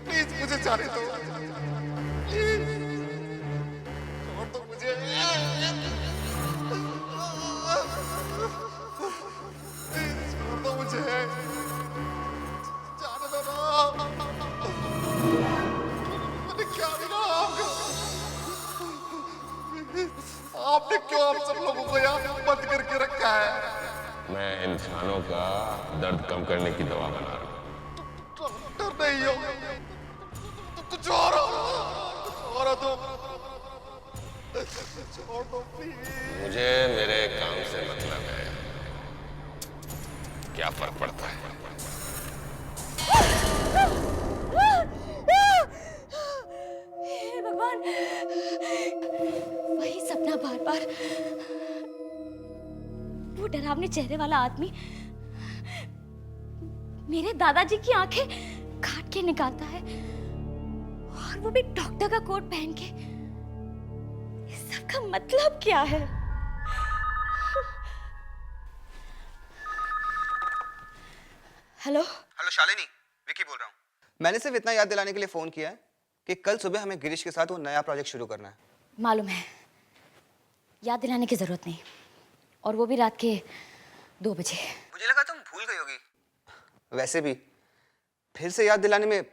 Please मुझे जाने दो, प्लीज छोड़ दो मुझे, प्लीज छोड़ दो मुझे, जाने दो ना। मैंने क्या बिगाड़ा आपका? आपने क्यों आप सब लोगों को यहाँ बंद करके रखा है? मैं इंसानों का दर्द कम करने की दवा बना रहा हूँ। डॉक्टर नहीं हो, तो कुछ और हो तो छोड़ दो प्लीज। मुझे मेरे काम से मतलब है, क्या फर्क पड़ता है? हे भगवान, वही सपना बार बार। वो डरावने चेहरे वाला आदमी मेरे दादाजी की आंखें काट के निकालता है, और वो भी डॉक्टर का कोट पहन के। इस सब का मतलब क्या है? हेलो हेलो शालिनी, विकी बोल रहा हूँ। मैंने सिर्फ इतना याद दिलाने के लिए फोन किया है कि कल सुबह हमें गिरीश के साथ वो नया प्रोजेक्ट शुरू करना है। मालूम है, याद दिलाने की जरूरत नहीं, और वो भी रात के 2 बजे। मुझे लगा तुम भूल गई होगी। वैसे भी फिर से याद दिलाने में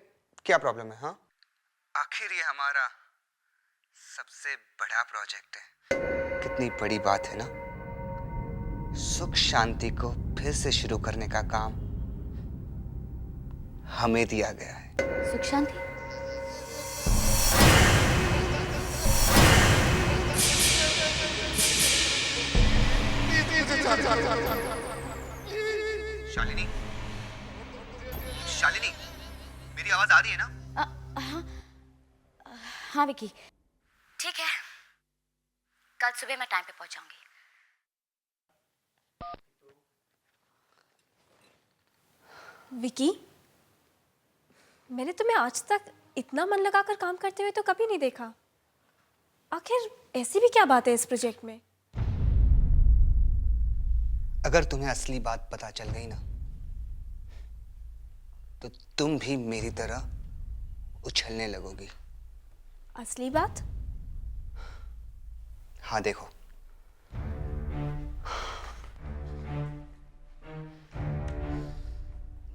क्या प्रॉब्लम है? हाँ, आखिर ये हमारा सबसे बड़ा प्रोजेक्ट है। कितनी बड़ी बात है ना, सुख शांति को फिर से शुरू करने का काम हमें दिया गया है। सुख शांति? शालिनी, शालिनी, मेरी आवाज आ रही है ना? हाँ हाँ विकी, ठीक है, कल सुबह मैं टाइम पे पहुंच जाऊंगी। विकी, मैंने तुम्हें आज तक इतना मन लगाकर काम करते हुए तो कभी नहीं देखा। आखिर ऐसी भी क्या बात है इस प्रोजेक्ट में? अगर तुम्हें असली बात पता चल गई ना, तो तुम भी मेरी तरह उछलने लगोगी। असली बात? हाँ देखो,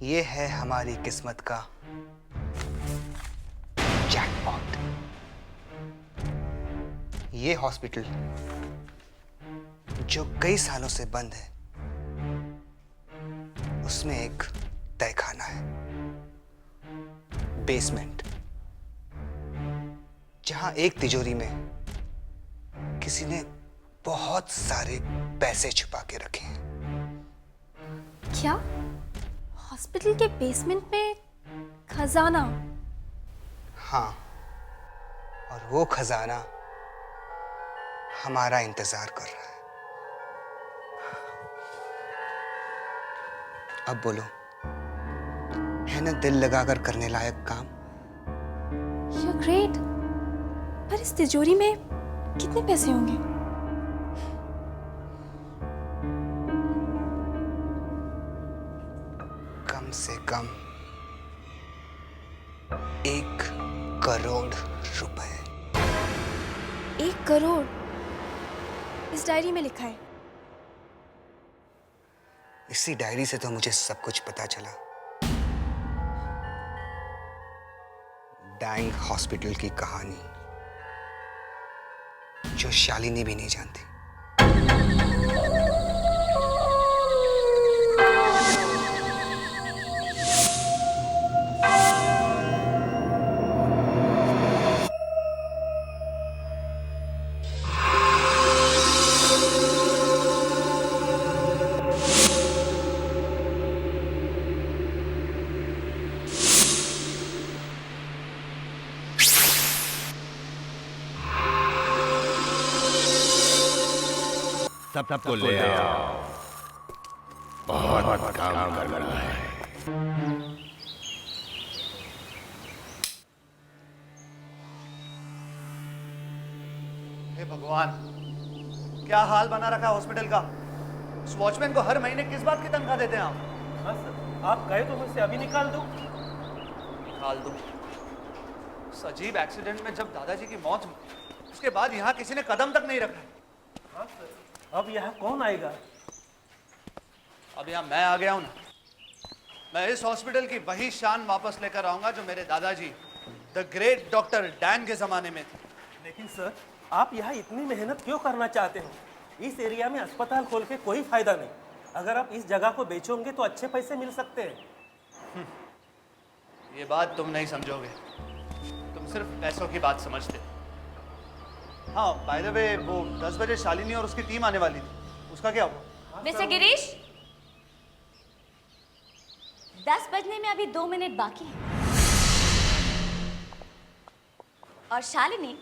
ये है हमारी किस्मत का जैकपॉट। ये हॉस्पिटल जो कई सालों से बंद है, उसमें एक तहखाना है, बेसमेंट, जहां एक तिजोरी में किसी ने बहुत सारे पैसे छुपा के रखे हैं। क्या हॉस्पिटल के बेसमेंट में खजाना? हाँ, और वो खजाना हमारा इंतजार कर रहा है। अब बोलो, है ना दिल लगाकर करने लायक काम? You're great। पर इस तिजोरी में कितने पैसे होंगे? कम से कम 1 करोड़ रुपए। 1 करोड़ इस डायरी में लिखा है। इसी डायरी से तो मुझे सब कुछ पता चला। डैंग हॉस्पिटल की कहानी जो शालिनी भी नहीं जानती। सबको ले आओ, बहुत काम करना है। हे भगवान, क्या हाल बना रखा है हॉस्पिटल का। उस वॉचमैन को हर महीने किस बात की तनख्वाह देते हैं आप? हाँ सर, आप कहे तो मुझसे अभी निकाल दो। निकाल दो? उस अजीब एक्सीडेंट में जब दादाजी की मौत हुई, उसके बाद यहाँ किसी ने कदम तक नहीं रखा है। हाँ सर, अब यहाँ कौन आएगा? अब यहाँ मैं आ गया हूँ ना। मैं इस हॉस्पिटल की वही शान वापस लेकर आऊंगा जो मेरे दादाजी द ग्रेट डॉक्टर डैन के जमाने में थी। लेकिन सर, आप यहाँ इतनी मेहनत क्यों करना चाहते हो? इस एरिया में अस्पताल खोल के कोई फायदा नहीं। अगर आप इस जगह को बेचोगे तो अच्छे पैसे मिल सकते हैं। ये बात तुम नहीं समझोगे, तुम सिर्फ पैसों की बात समझते। हाँ, बाय द वे, वो 10 बजे शालिनी और उसकी टीम आने वाली थी, उसका क्या हुआ? मिस्टर गिरीश, 10 बजने में अभी 2 मिनट बाकी है और शालिनी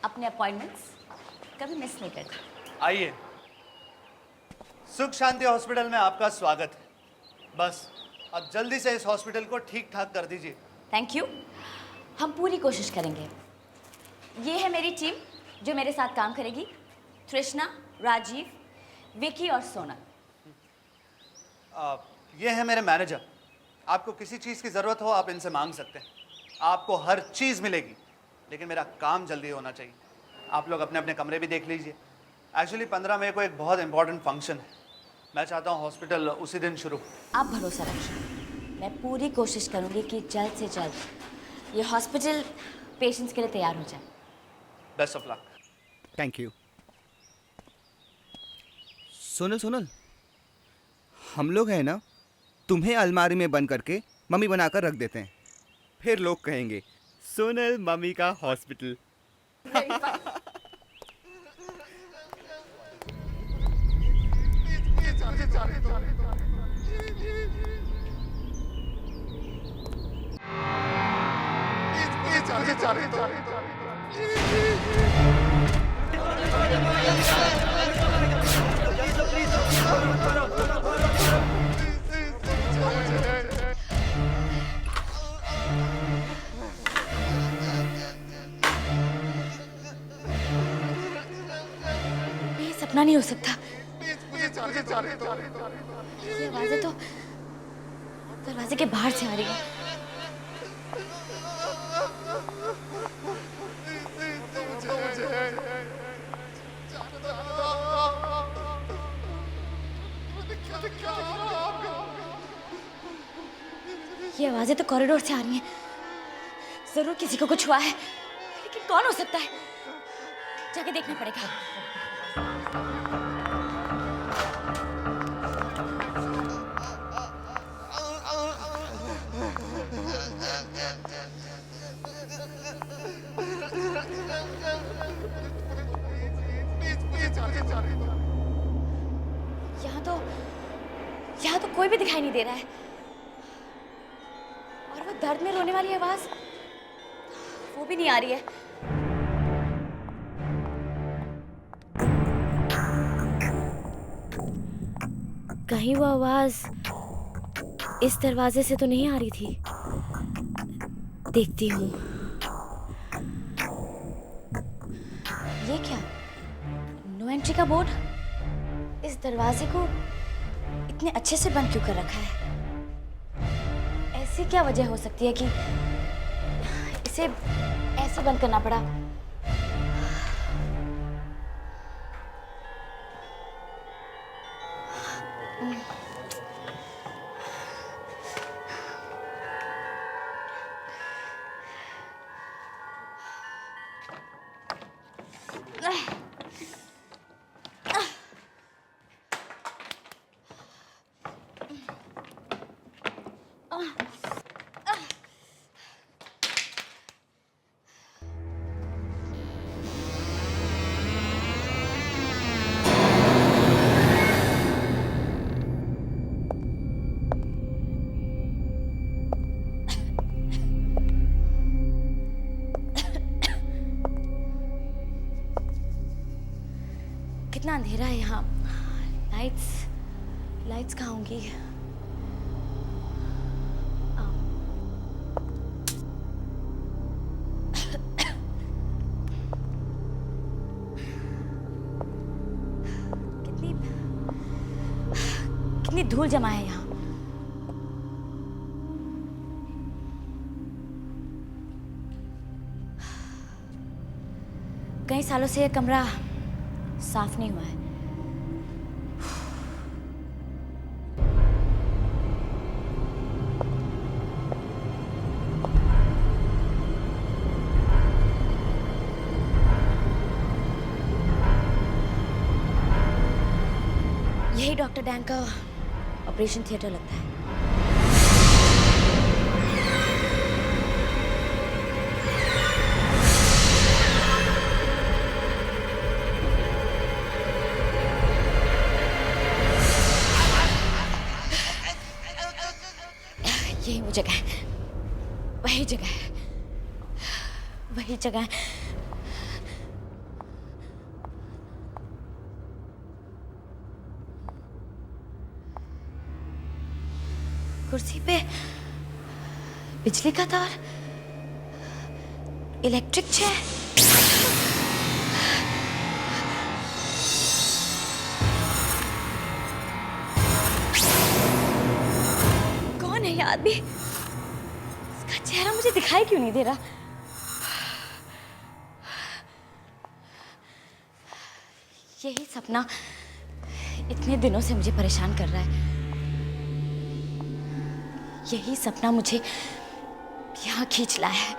अपने अपॉइंटमेंट्स कभी मिस नहीं करती। आइए, सुख शांति हॉस्पिटल में आपका स्वागत है। बस अब जल्दी से इस हॉस्पिटल को ठीक ठाक कर दीजिए। थैंक यू, हम पूरी कोशिश करेंगे। ये है मेरी टीम जो मेरे साथ काम करेगी, तृष्णा, राजीव, विकी और सोना। ये है मेरे मैनेजर। आपको किसी चीज़ की ज़रूरत हो आप इनसे मांग सकते हैं, आपको हर चीज़ मिलेगी, लेकिन मेरा काम जल्दी होना चाहिए। आप लोग अपने अपने कमरे भी देख लीजिए। एक्चुअली 15 मई को एक बहुत इंपॉर्टेंट फंक्शन है। मैं चाहता हूँ हॉस्पिटल उसी दिन शुरू। आप भरोसा रखिए, मैं पूरी कोशिश करूंगी कि जल्द से जल्द ये हॉस्पिटल पेशेंट्स के लिए तैयार हो जाए। Best of luck. Thank you. Sonal Sonal, हम लोग हैं ना, तुम्हें अलमारी में बंद करके मम्मी बनाकर रख देते हैं। फिर लोग कहेंगे सोनल मम्मी का हॉस्पिटल। ये सपना नहीं हो सकता। ये आवाजें तो दरवाजे के बाहर से आ रही है। ये आवाजें तो कॉरिडोर से आ रही हैं। जरूर किसी को कुछ हुआ है, लेकिन कौन हो सकता है? जाके देखना पड़ेगा। यहाँ तो कोई भी दिखाई नहीं दे रहा है, और वो दर्द में रोने वाली आवाज वो भी नहीं आ रही है। कहीं वो आवाज इस दरवाजे से तो नहीं आ रही थी। देखती हूँ। ये क्या? नो एंट्री का बोर्ड इस दरवाजे को इतने अच्छे से बंद क्यों कर रखा है? ऐसी क्या वजह हो सकती है कि इसे ऐसे बंद करना पड़ा? कितना अंधेरा है यहाँ। लाइट्स लाइट्स कहाँ होंगी? कितनी कितनी धूल जमा है यहाँ। कई सालों से यह कमरा साफ नहीं हुआ है। यही डॉक्टर डैंग का ऑपरेशन थिएटर लगता है। यही वो जगह है, वही जगह है, वही जगह है। कुर्सी पे बिजली का तार, इलेक्ट्रिक चेयर। कौन है ये आदमी? इसका चेहरा मुझे दिखाई क्यों नहीं दे रहा? यही सपना इतने दिनों से मुझे परेशान कर रहा है। यही सपना मुझे यहाँ खींच लाया है।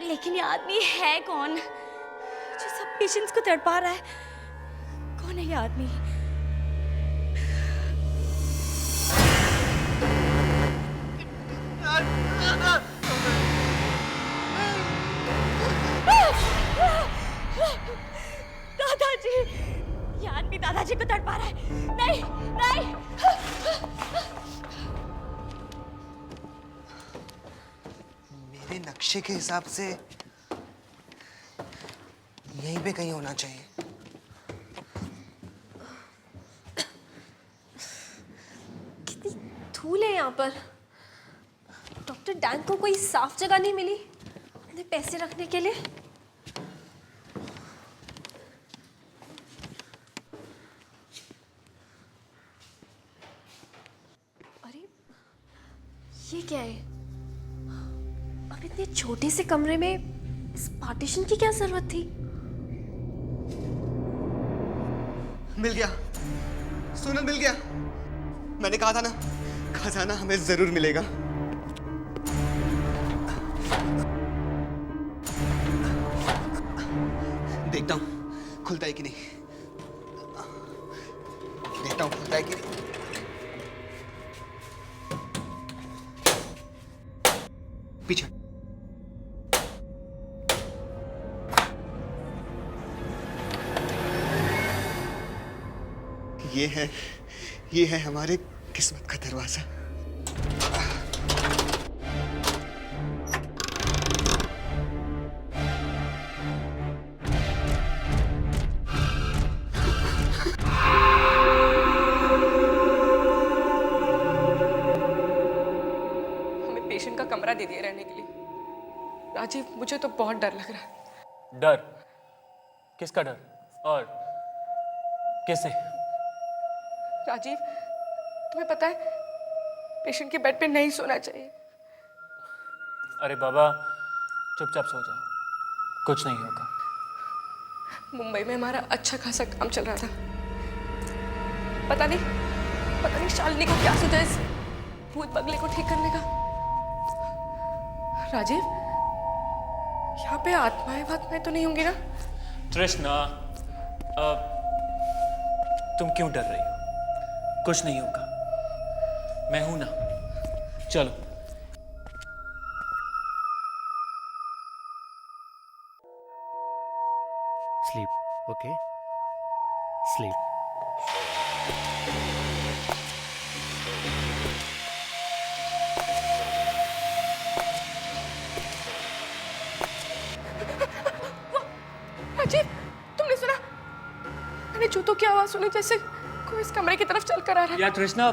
लेकिन ये आदमी है कौन जो सब पेशेंट्स को तड़पा रहा है? कौन है ये आदमी? दादाजी, ये आदमी दादाजी को तड़पा रहा है। नहीं नहीं। मेरे नक्शे के हिसाब से यहीं पे कहीं होना चाहिए। कितनी धूल है यहाँ पर। डॉक्टर डैंग को कोई साफ जगह नहीं मिली अपने पैसे रखने के लिए। अरे ये क्या है? अब इतने छोटे से कमरे में इस पार्टीशन की क्या जरूरत थी? मिल गया, सोनल मिल गया। मैंने कहा था ना, खजाना हमें जरूर मिलेगा। देखता हूँ खुलता है कि नहीं। देखता हूँ खुलता है कि नहीं। पीछे। ये है हमारे किस्मत का दरवाजा। हमें पेशेंट का कमरा दे दिया रहने के लिए। राजीव, मुझे तो बहुत डर लग रहा है। डर? किसका डर और किससे? राजीव, तुम्हें पता है पेशेंट के बेड पे नहीं सोना चाहिए। अरे बाबा, चुपचाप सो जाओ, कुछ नहीं होगा। मुंबई में हमारा अच्छा खासा काम चल रहा था। पता नहीं शालिनी को क्या सोचा इस भूत बंगले को ठीक करने का। राजीव, यहाँ पे आत्माएं तो नहीं होंगी ना? तृष्णा, तुम क्यों डर रही हो? कुछ नहीं होगा, मैं हूं ना। चलो। Sleep, okay? Sleep. राजीव, तुमने सुना? मैंने जूतों की आवाज सुनी जैसे कोई इस कमरे की तरफ चल कर आ रहा है। या कृष्णा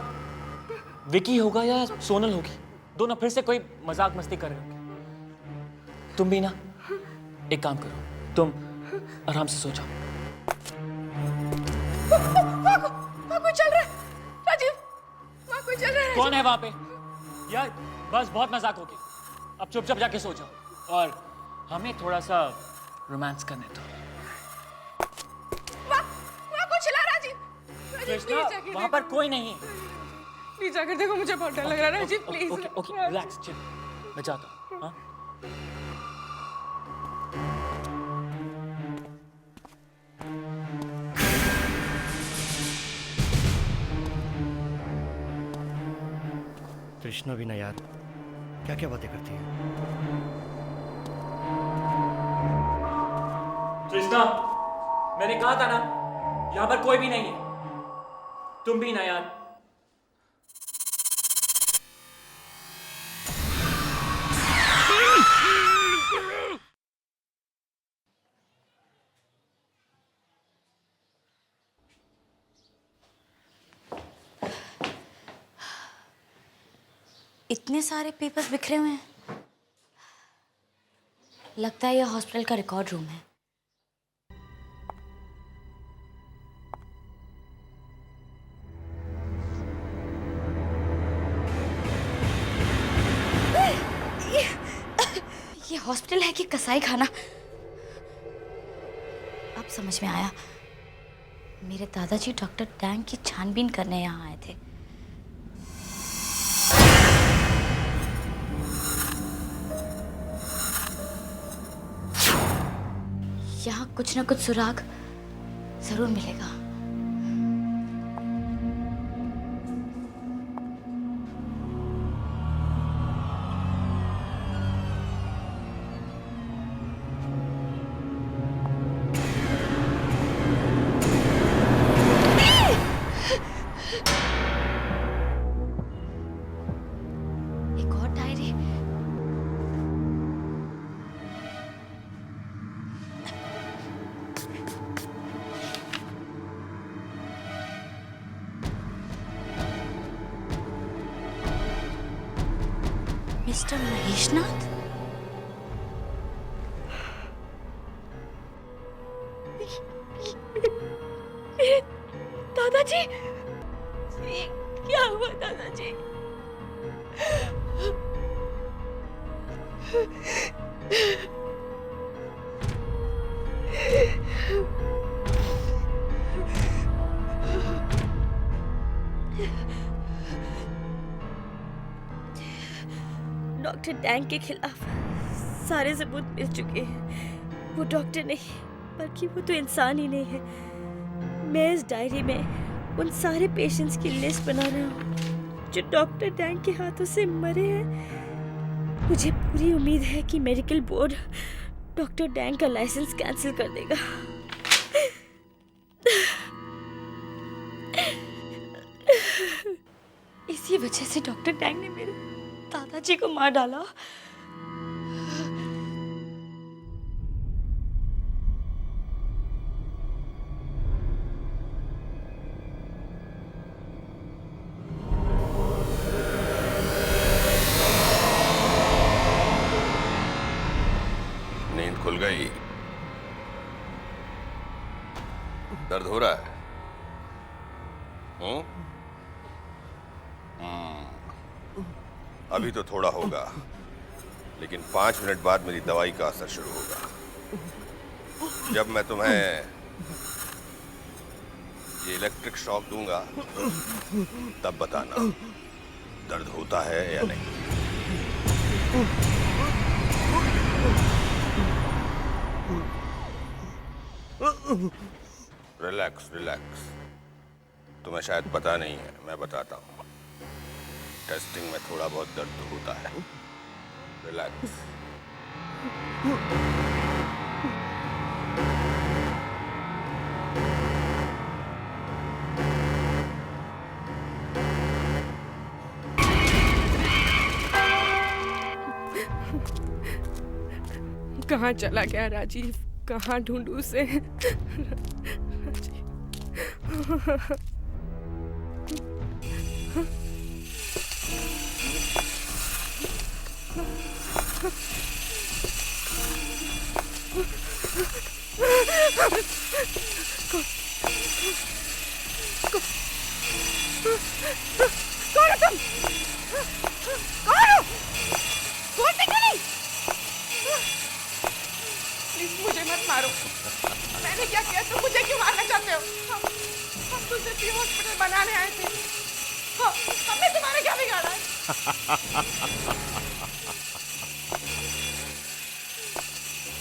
विकी होगा या सोनल होगी, दोनों फिर से कोई मजाक मस्ती कर रहे होंगे। तुम भी ना एक काम करो, तुम आराम से सो जाओ। वहाँ कोई चल रहा है राजीव, वहाँ कोई चल रहा है। कौन है वहां पे? यार बस बहुत मजाक हो गई, अब चुपचाप जाके सो जाओ और हमें थोड़ा सा रोमांस करने दो। वहाँ कोई चिल्ला राजीव। कृष्णा वहां पर कोई नहीं है। प्लीज जाकर देखो, मुझे बहुत डर लग रहा है Rajiv, please. Okay okay relax, chill, मैं जाता हूँ। हाँ? कृष्णा भी ना यार, क्या क्या बातें करती है। कृष्णा मैंने कहा था ना यहाँ पर कोई भी नहीं है, तुम भी ना यार। इतने सारे पेपर्स बिखरे हुए हैं। लगता है यह हॉस्पिटल का रिकॉर्ड रूम है। ये हॉस्पिटल है कि कसाई खाना? अब समझ में आया, मेरे दादाजी डॉक्टर डैंग की छानबीन करने यहाँ आए थे। यहाँ कुछ ना कुछ सुराग जरूर मिलेगा। एक और डायरी। मिस्टर महेशनाथ? दादाजी, ये क्या हुआ दादाजी? डॉक्टर डैंग के खिलाफ सारे सबूत मिल चुके हैं। वो डॉक्टर नहीं बल्कि वो तो इंसान ही नहीं है। मैं इस डायरी में उन सारे पेशेंट्स की लिस्ट बना रहा हूँ जो डॉक्टर डैंग के हाथों से मरे हैं। मुझे पूरी उम्मीद है कि मेडिकल बोर्ड डॉक्टर डैंग का लाइसेंस कैंसिल कर देगा। इसी वजह से डॉक्टर डैंग ने मेरे दादाजी को मार डाला। नींद खुल गई? दर्द हो रहा है? अभी तो थोड़ा होगा, लेकिन 5 मिनट बाद मेरी दवाई का असर शुरू होगा। जब मैं तुम्हें ये इलेक्ट्रिक शॉक दूंगा तब बताना दर्द होता है या नहीं। Relax relax. तुम्हें शायद पता नहीं है, मैं बताता हूँ। टेस्टिंग में थोड़ा बहुत दर्द तो होता है। रिलैक्स। कहाँ चला गया राजीव? कहाँ ढूंढूं उसे? राजीव। प्लीज मुझे मत मारो। मैंने क्या किया तुम मुझे क्यों मारना चाहते हो? हम तो सिर्फ ये हॉस्पिटल बनाने आए थे। हमने तुम्हारा क्या बिगाड़ा है?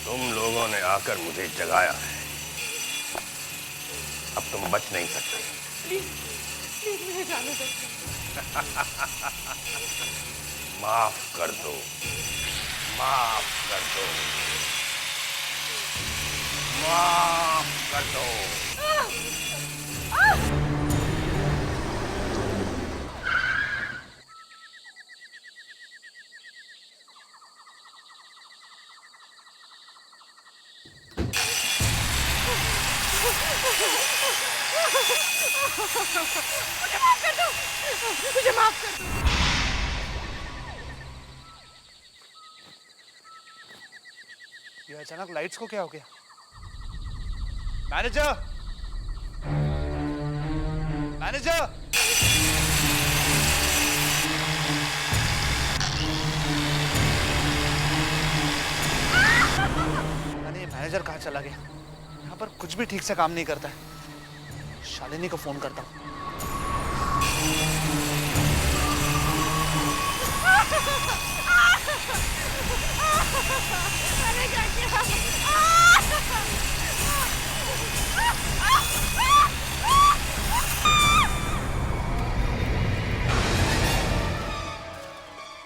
तुम लोगों ने आकर मुझे जगाया है, अब तुम बच नहीं सकते। प्लीज प्लीज मुझे जाने दो। माफ कर दो, माफ कर दो, माफ कर दो। मुझे माफ कर दो, मुझे माफ कर दो। ये अचानक लाइट्स को क्या हो गया? मैनेजर, मैनेजर, मैंने मैनेजर कहाँ चला गया? यहाँ पर कुछ भी ठीक से काम नहीं करता है। शालिनी को फोन करता हूँ। मैंने क्या किया?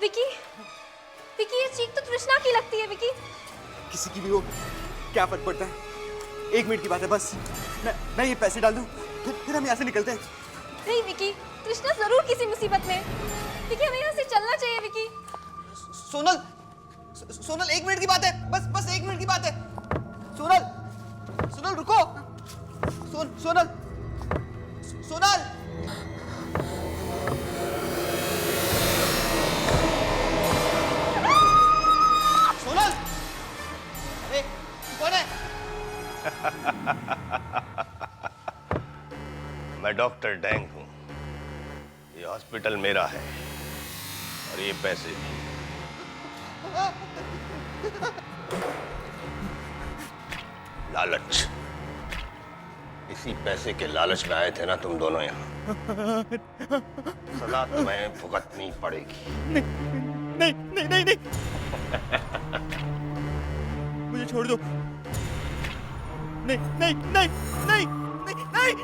विकी, विकी ये चीख तो तृष्णा की लगती है विकी। किसी की भी हो, क्या फर्क पड़ता है? 1 मिनट की बात है बस। मैं ये पैसे डाल दूं, फिर हम यहाँ से निकलते हैं। नहीं विकी, तृष्णा जरूर किसी मुसीबत में। विकी हमें यहाँ से चलना चाहिए विकी। सोनल, सोनल 1 मिनट की बात है, बस 1 मिनट की बात है। सोनल, सोनल रुको। सोनल, सोनल। सोनल, अरे कौन है? मैं डॉक्टर डैंग हूं। ये हॉस्पिटल मेरा है और ये पैसे भी। लालच, इसी पैसे के लालच में आए थे ना तुम दोनों यहाँ। सजा तुम्हें भुगतनी पड़ेगी। नहीं नहीं नहीं नहीं, मुझे छोड़ दो। नहीं नहीं नहीं नहीं नहीं नहीं नहीं,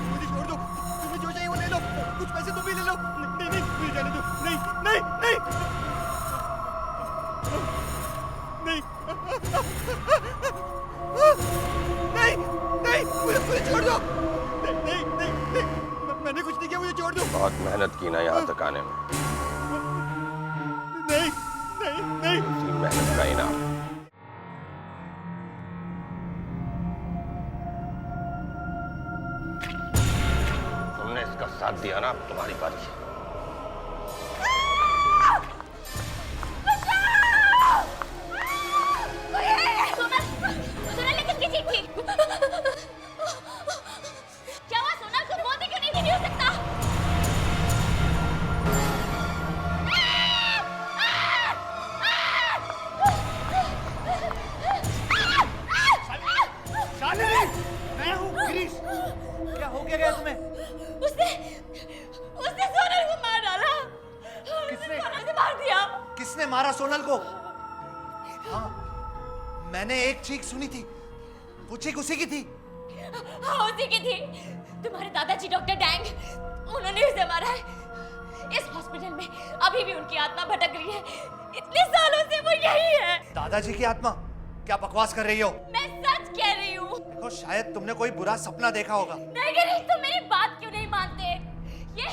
मुझे छोड़ दो। तुम्हें जो चाहिए वो ले लो, कुछ पैसे तुम भी ले लो। नहीं नहीं मुझे जाने दो। नहीं नहीं नहीं नहीं नहीं नहीं, मुझे छोड़ दो। नहीं नहीं नहीं नहीं, मैंने कुछ नहीं किया, मुझे छोड़ दो। बहुत मेहनत की ना यहाँ तक आने में, नहीं नहीं नहीं, इसी मेहनत का इनाम। तुमने इसका साथ दिया ना, अब तुम्हारी बारी है। क्या हुआ सोनल? तुम बोलते क्यों नहीं हो सकता? शालिनी, मैं हूँ गिरीश। क्या हो गया तुम्हें? उसने सोनल को मार डाला। किसने? सोनल को मार दिया। किसने मारा सोनल को? हाँ, मैंने एक चीख सुनी थी। वो चीख उसी की थी। हाँ उसी की थी। तुम्हारे दादाजी डॉक्टर डैंग, उन्होंने उसे मारा है। इस हॉस्पिटल में अभी भी उनकी आत्मा भटक रही है। इतने सालों से वो यही है। दादाजी की आत्मा? क्या बकवास कर रही हो? मैं सच कह रही हूँ। देखो, शायद तुमने कोई बुरा सपना देखा होगा। नहीं गिरीश, तुम मेरी बात क्यों नहीं मानते? ये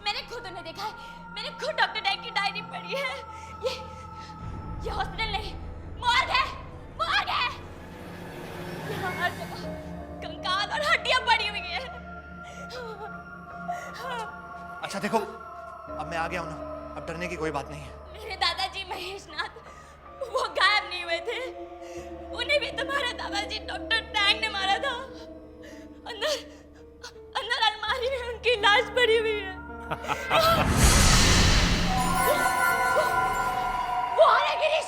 मैंने खुद उन्हें देखा है। मैंने खुद डॉक्टर डैंग की डायरी पढ़ी है। ये हॉस्पिटल नहीं, मॉर्ग है। देखो अब मैं आ गया हूं ना, अब डरने की कोई बात नहीं है। मेरे दादाजी महेशनाथ वो गायब नहीं हुए थे, उन्हें भी तुम्हारे दादाजी डॉक्टर टैंग ने मारा था। अंदर अंदर अलमारी में उनकी लाश पड़ी हुई है। वो आ रहा है गिरीश,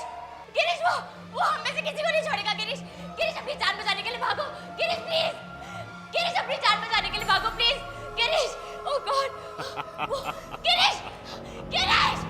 गिरीश वो हम में से किसी को नहीं छोड़ेगा। गिरीश, गिरीश अपनी जान बचाने के लिए भागो। गिरीश प्लीज, गिरीश अपनी जान बचाने के लिए भागो please. Girish, oh God, Girish, Girish.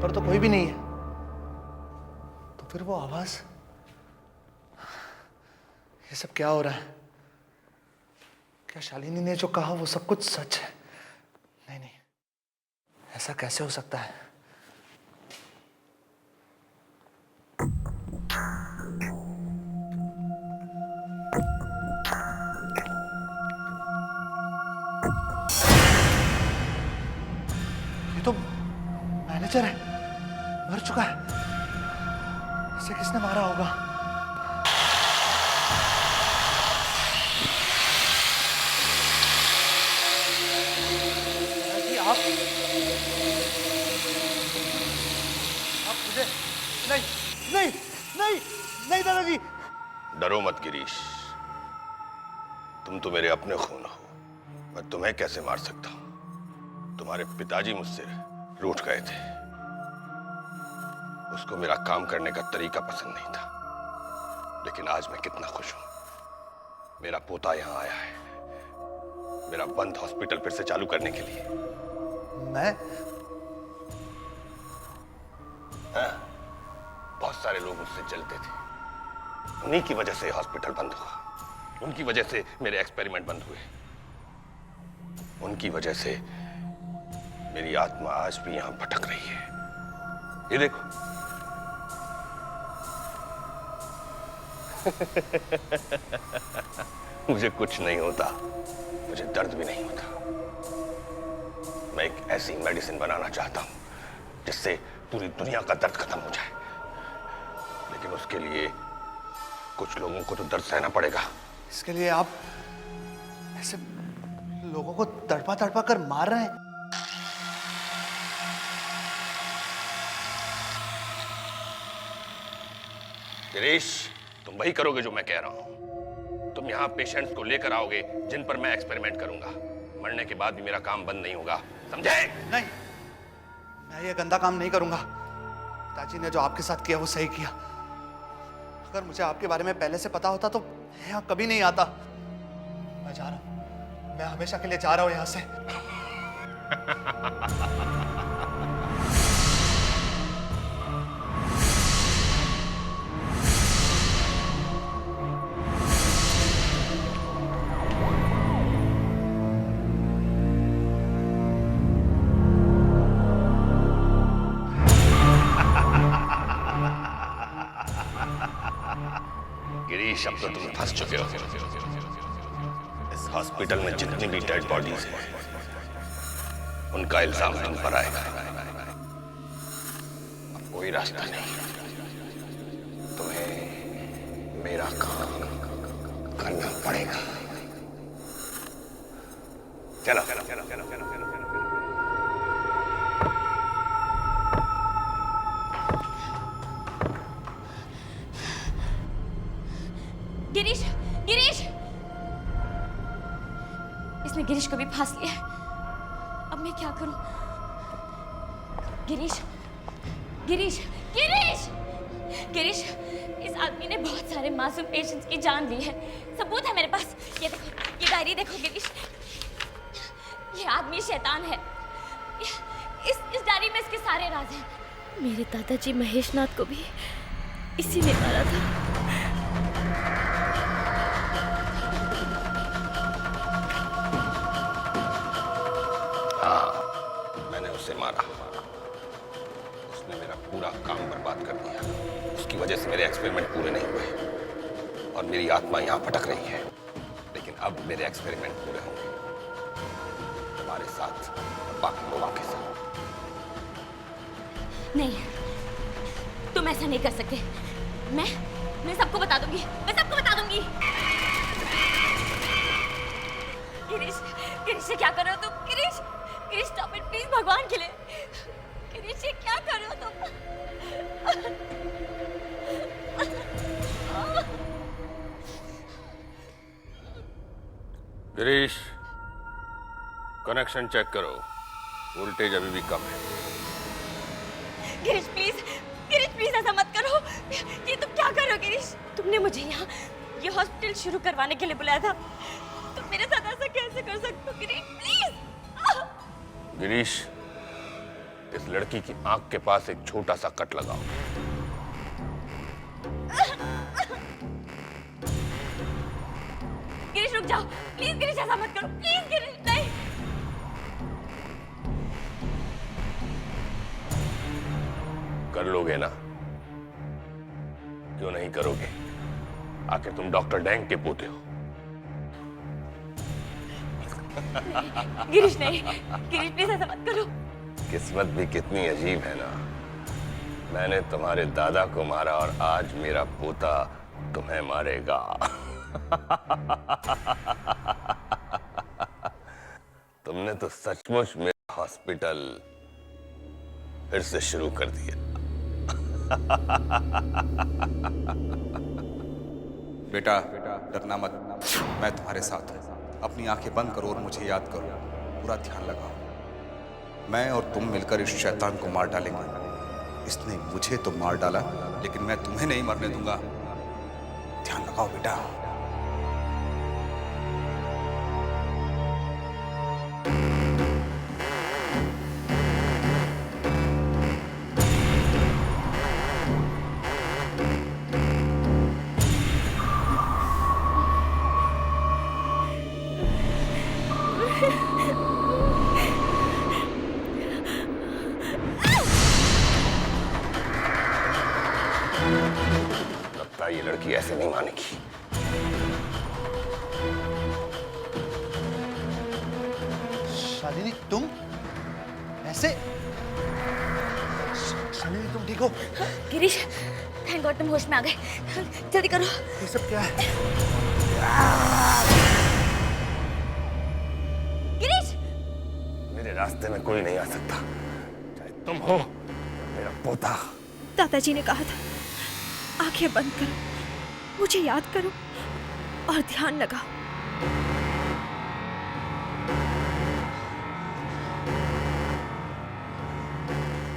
पर तो कोई भी नहीं है, तो फिर वो आवाज, ये सब क्या हो रहा है? क्या शालिनी ने जो कहा वो सब कुछ सच है? नहीं नहीं, ऐसा कैसे हो सकता है? ये तो मैनेजर है, मर चुका है। इसे किसने मारा होगा? दादाजी आप मुझे नहीं नहीं नहीं नहीं दादाजी। डरो मत गिरीश, तुम तो मेरे अपने खून हो, मैं तुम्हें कैसे मार सकता हूं? तुम्हारे पिताजी मुझसे रूठ गए थे, उसको मेरा काम करने का तरीका पसंद नहीं था, लेकिन आज मैं कितना खुश हूं। मेरा पोता यहां आया है, मेरा बंद हॉस्पिटल फिर से चालू करने के लिए। मैं? हाँ, बहुत सारे लोग मुझसे जलते थे, उन्हीं की वजह से हॉस्पिटल बंद हुआ, उनकी वजह से मेरे एक्सपेरिमेंट बंद हुए, उनकी वजह से मेरी आत्मा आज भी यहां भटक रही है। ये देखो मुझे कुछ नहीं होता, मुझे दर्द भी नहीं होता। मैं एक ऐसी मेडिसिन बनाना चाहता हूं जिससे पूरी दुनिया का दर्द खत्म हो जाए, लेकिन उसके लिए कुछ लोगों को तो दर्द सहना पड़ेगा। इसके लिए आप ऐसे लोगों को तड़पा तड़पा कर मार रहे हैं? गिरीश, तुम वही करोगे जो मैं कह रहा हूं। तुम यहाँ पेशेंट्स को लेकर आओगे जिन पर मैं एक्सपेरिमेंट करूंगा। मरने के बाद भी मेरा काम बंद नहीं होगा, समझे? नहीं, मैं ये गंदा काम नहीं करूंगा। पिताजी ने जो आपके साथ किया वो सही किया। अगर मुझे आपके बारे में पहले से पता होता तो मैं यहाँ कभी नहीं आता। मैं जा रहा हूं, मैं हमेशा के लिए जा रहा हूं यहाँ से। गिरीश, अब तो तुम फंस चुके हो। इस हॉस्पिटल में जितनी भी डेड बॉडीज हैं, उनका इल्जाम तुम पर आएगा। अब कोई रास्ता नहीं, तुम्हें मेरा काम करना पड़ेगा। चलो चलो चलो चलो चलो चलो। गिरीश, गिरीश, इसने गिरीश को भी फांस लिया। अब मैं क्या करूं? गिरीश, गिरीश, गिरीश, गिरीश, इस आदमी ने बहुत सारे मासूम पेशेंट्स की जान ली है। सबूत है मेरे पास। ये देखो, ये डायरी देखो गिरीश, ये आदमी शैतान है। इस डायरी में इसके सारे राज हैं। मेरे दादाजी महेशनाथ को भी इसी ने मारा था। उसे मारा, उसने मेरा पूरा काम बर्बाद कर दिया। उसकी वजह से मेरे एक्सपेरिमेंट पूरे नहीं हुए और मेरी आत्मा यहाँ भटक रही है। लेकिन अब मेरे एक्सपेरिमेंट पूरे होंगे, तुम्हारे साथ, बाकी लोगों के साथ। नहीं, तुम ऐसा नहीं कर सकते। मैं सबको बता दूंगी, मैं सबको बता दूंगी। गिरीश, गिरीश ये क्या कर रहे हो तुम? Girish, Girish stop it please, भगवान के लिए। गिरीश ये क्या कर रहे हो तुम? गिरीश, कनेक्शन चेक करो, वोल्टेज अभी भी कम है। गिरीश प्लीज ऐसा मत करो। ये तुम क्या कर रहे हो गिरीश? तुमने मुझे यहाँ ये हॉस्पिटल शुरू करवाने के लिए बुलाया था, तुम मेरे साथ ऐसा कैसे कर सकते हो गिरीश? प्लीज। गिरीश, इस लड़की की आंख के पास एक छोटा सा कट लगाओ। गिरीश रुक जाओ प्लीज। गिरीश ऐसा मत करो प्लीज। गिरीश नहीं। कर लोगे ना? क्यों नहीं करोगे? आखिर तुम डॉक्टर डैंग के पोते हो। गिरीश नहीं, गिरीश प्लीज ऐसा मत करो। किस्मत भी कितनी अजीब है ना। मैंने तुम्हारे दादा को मारा और आज मेरा पोता तुम्हें मारेगा। तुमने तो सचमुच मेरा हॉस्पिटल फिर से शुरू कर दिया। बेटा डरना मत, मैं तुम्हारे साथ हूँ। अपनी आंखें बंद करो और मुझे याद करो, पूरा ध्यान लगाओ। मैं और तुम मिलकर इस शैतान को मार डालेंगे। इसने मुझे तो मार डाला, लेकिन मैं तुम्हें नहीं मरने दूंगा। ध्यान लगाओ बेटा। लगता है ये लड़की ऐसे नहीं मानेगी। शालिनी तुम ऐसे? शालिनी तुम ठीक हो? गिरीश थैंक गॉड तुम होश में आ गए। जल्दी करो। ये सब क्या है? गिरीश मेरे रास्ते में कोई नहीं आ सकता, चाहे तुम हो मेरा पोता। दादाजी ने कहा था आंखें बंद करो, मुझे याद करो और ध्यान लगाओ।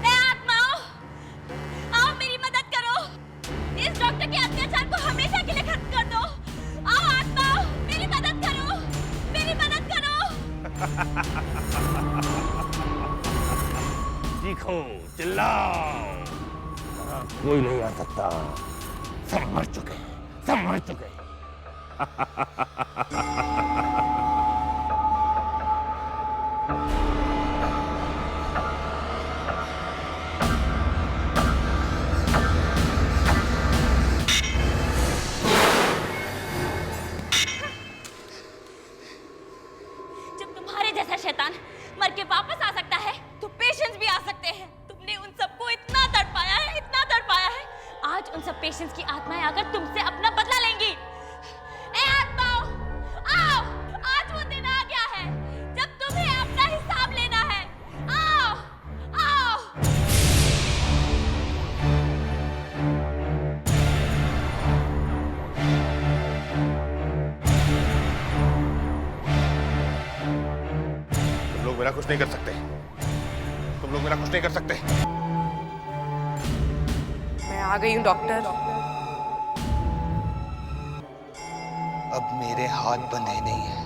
ए आत्माओं, आओ मेरी मदद करो। इस डॉक्टर के अत्याचार को हमेशा के लिए खत्म कर दो। आओ आत्माओं, मेरी मदद करो, मेरी मदद करो। चीखो, चिल्लाओ, कोई नहीं आ सकता। सब मर चुके, सब मर चुके। जब तुम्हारे जैसा शैतान मर के वापस आ सकता है, तो पेशेंट्स भी आ सकते हैं। तुमने उन सबको इतना तड़पाया है, इतना तड़पाया है। आज उन सब पेशेंट्स की आत्माएं आकर तुमसे अपना बदला लेंगी। ए आत्माओं, आओ, आज वो दिन आ गया है जब तुम्हें अपना हिसाब लेना है। आओ, आओ। तुम लोग मेरा कुछ नहीं कर सकते, तुम लोग मेरा कुछ नहीं कर सकते। मैं आ गई हूँ डॉक्टर। अब मेरे हाथ बंधे नहीं है।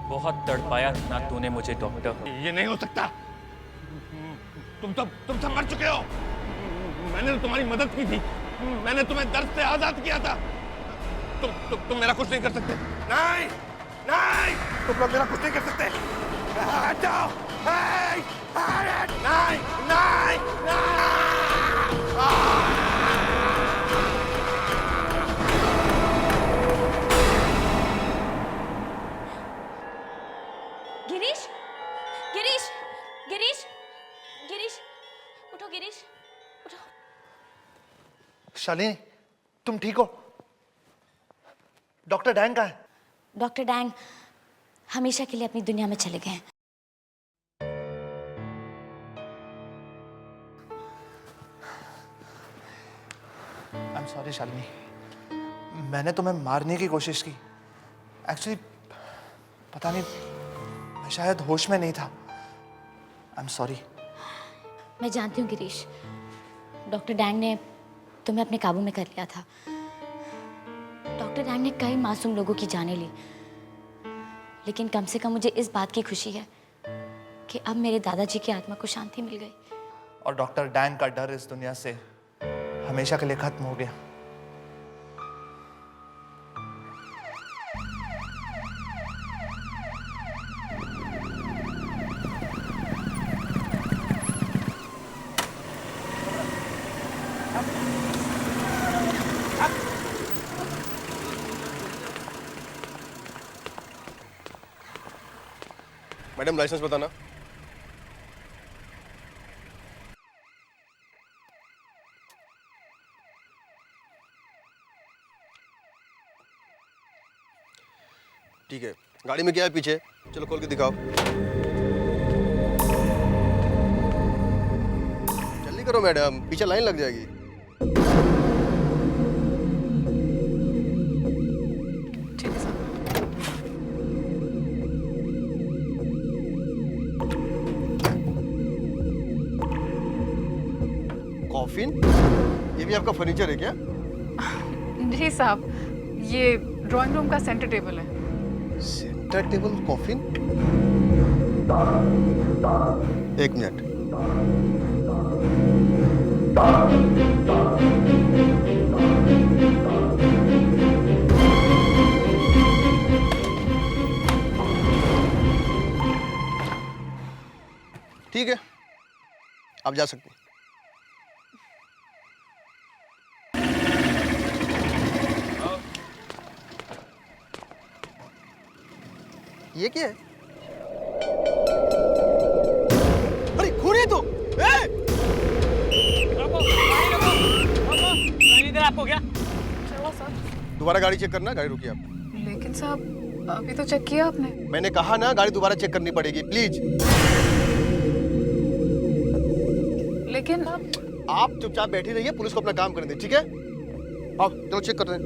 बहुत तड़पाया ना तूने मुझे डॉक्टर। ये नहीं हो सकता। तुम सब मर चुके हो। मैंने तो तुम्हारी मदद की थी, मैंने तुम्हें दर्द से आजाद किया था। तुम मेरा कुछ नहीं कर सकते। नहीं, नहीं, तुम लोग मेरा कुछ नहीं कर सकते। हट जाओ। नहीं, नहीं, नहीं, नहीं। गिरीश, गिरीश, गिरीश, गिरीश, उठो गिरीश, उठो। शालिनी, तुम ठीक हो? डॉक्टर डैंग कहाँ है? डॉक्टर डैंग हमेशा के लिए अपनी दुनिया में चले गए हैं। आई एम सॉरी शालिनी, मैंने तुम्हें मारने की कोशिश की। एक्चुअली पता नहीं, मैं शायद होश में नहीं था। I am sorry. मैं जानती हूँ गिरीश, डॉक्टर डैंग ने तुम्हें अपने काबू में कर लिया था। डॉक्टर डैंग ने कई मासूम लोगों की जानें ली, लेकिन कम से कम मुझे इस बात की खुशी है कि अब मेरे दादाजी की आत्मा को शांति मिल गई। और डॉक्टर डैंग का डर इस दुनिया से हमेशा के लिए खत्म हो गया। मैडम लाइसेंस बताना। ठीक है, गाड़ी में क्या है पीछे? चलो खोल के दिखाओ। जल्दी करो मैडम, पीछे लाइन लग जाएगी। ठीक है सर। कॉफिन? ये भी आपका फर्नीचर है क्या? जी साहब, ये ड्राइंग रूम का सेंटर टेबल है। Centre table coffin? एक मिनट। ठीक है, आप जा सकते हैं। ये क्या है? अरे खून है तो! आपको क्या हुआ सर? दोबारा गाड़ी चेक करना, गाड़ी रोकिए आप। लेकिन साहब अभी तो चेक किया आपने। मैंने कहा ना, गाड़ी दोबारा चेक करनी पड़ेगी, प्लीज। लेकिन आप चुपचाप बैठी रहिए, पुलिस को अपना काम करने दें, ठीक है? आओ चलो चेक करते हैं।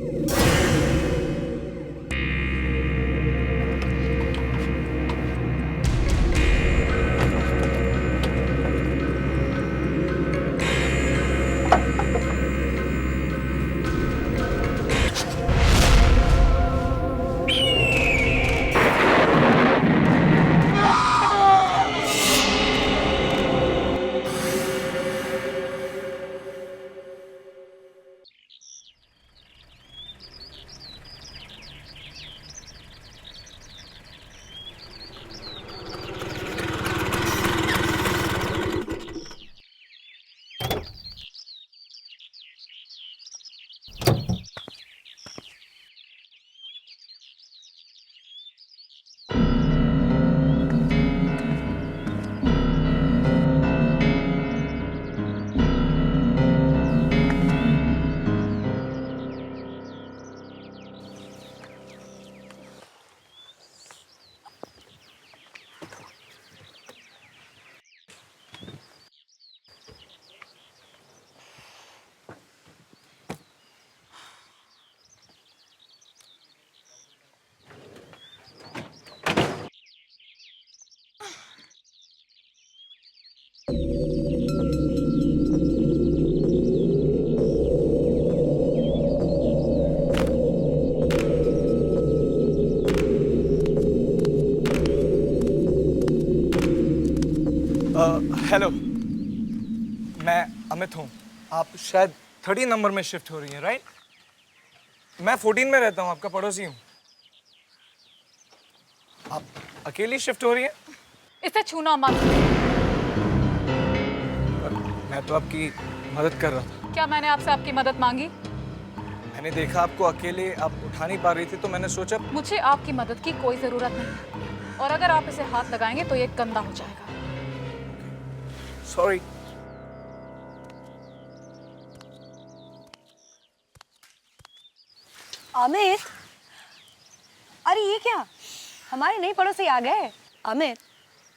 हेलो, मैं अमित हूँ। आप शायद 13 नंबर में शिफ्ट हो रही हैं, राइट? मैं 14 में रहता हूँ, आपका पड़ोसी हूँ। आप अकेली शिफ्ट हो रही हैं? इसे छूना मत। मैं तो आपकी मदद कर रहा था। क्या मैंने आपसे आपकी मदद मांगी? मैंने देखा आपको अकेले आप उठा नहीं पा रही थी, तो मैंने सोचा। मुझे आपकी मदद की कोई ज़रूरत नहीं, और अगर आप इसे हाथ लगाएंगे तो ये गंदा हो जाएगा। सॉरी। अमित, अरे ये क्या, हमारे नए पड़ोसी आ गए। अमित,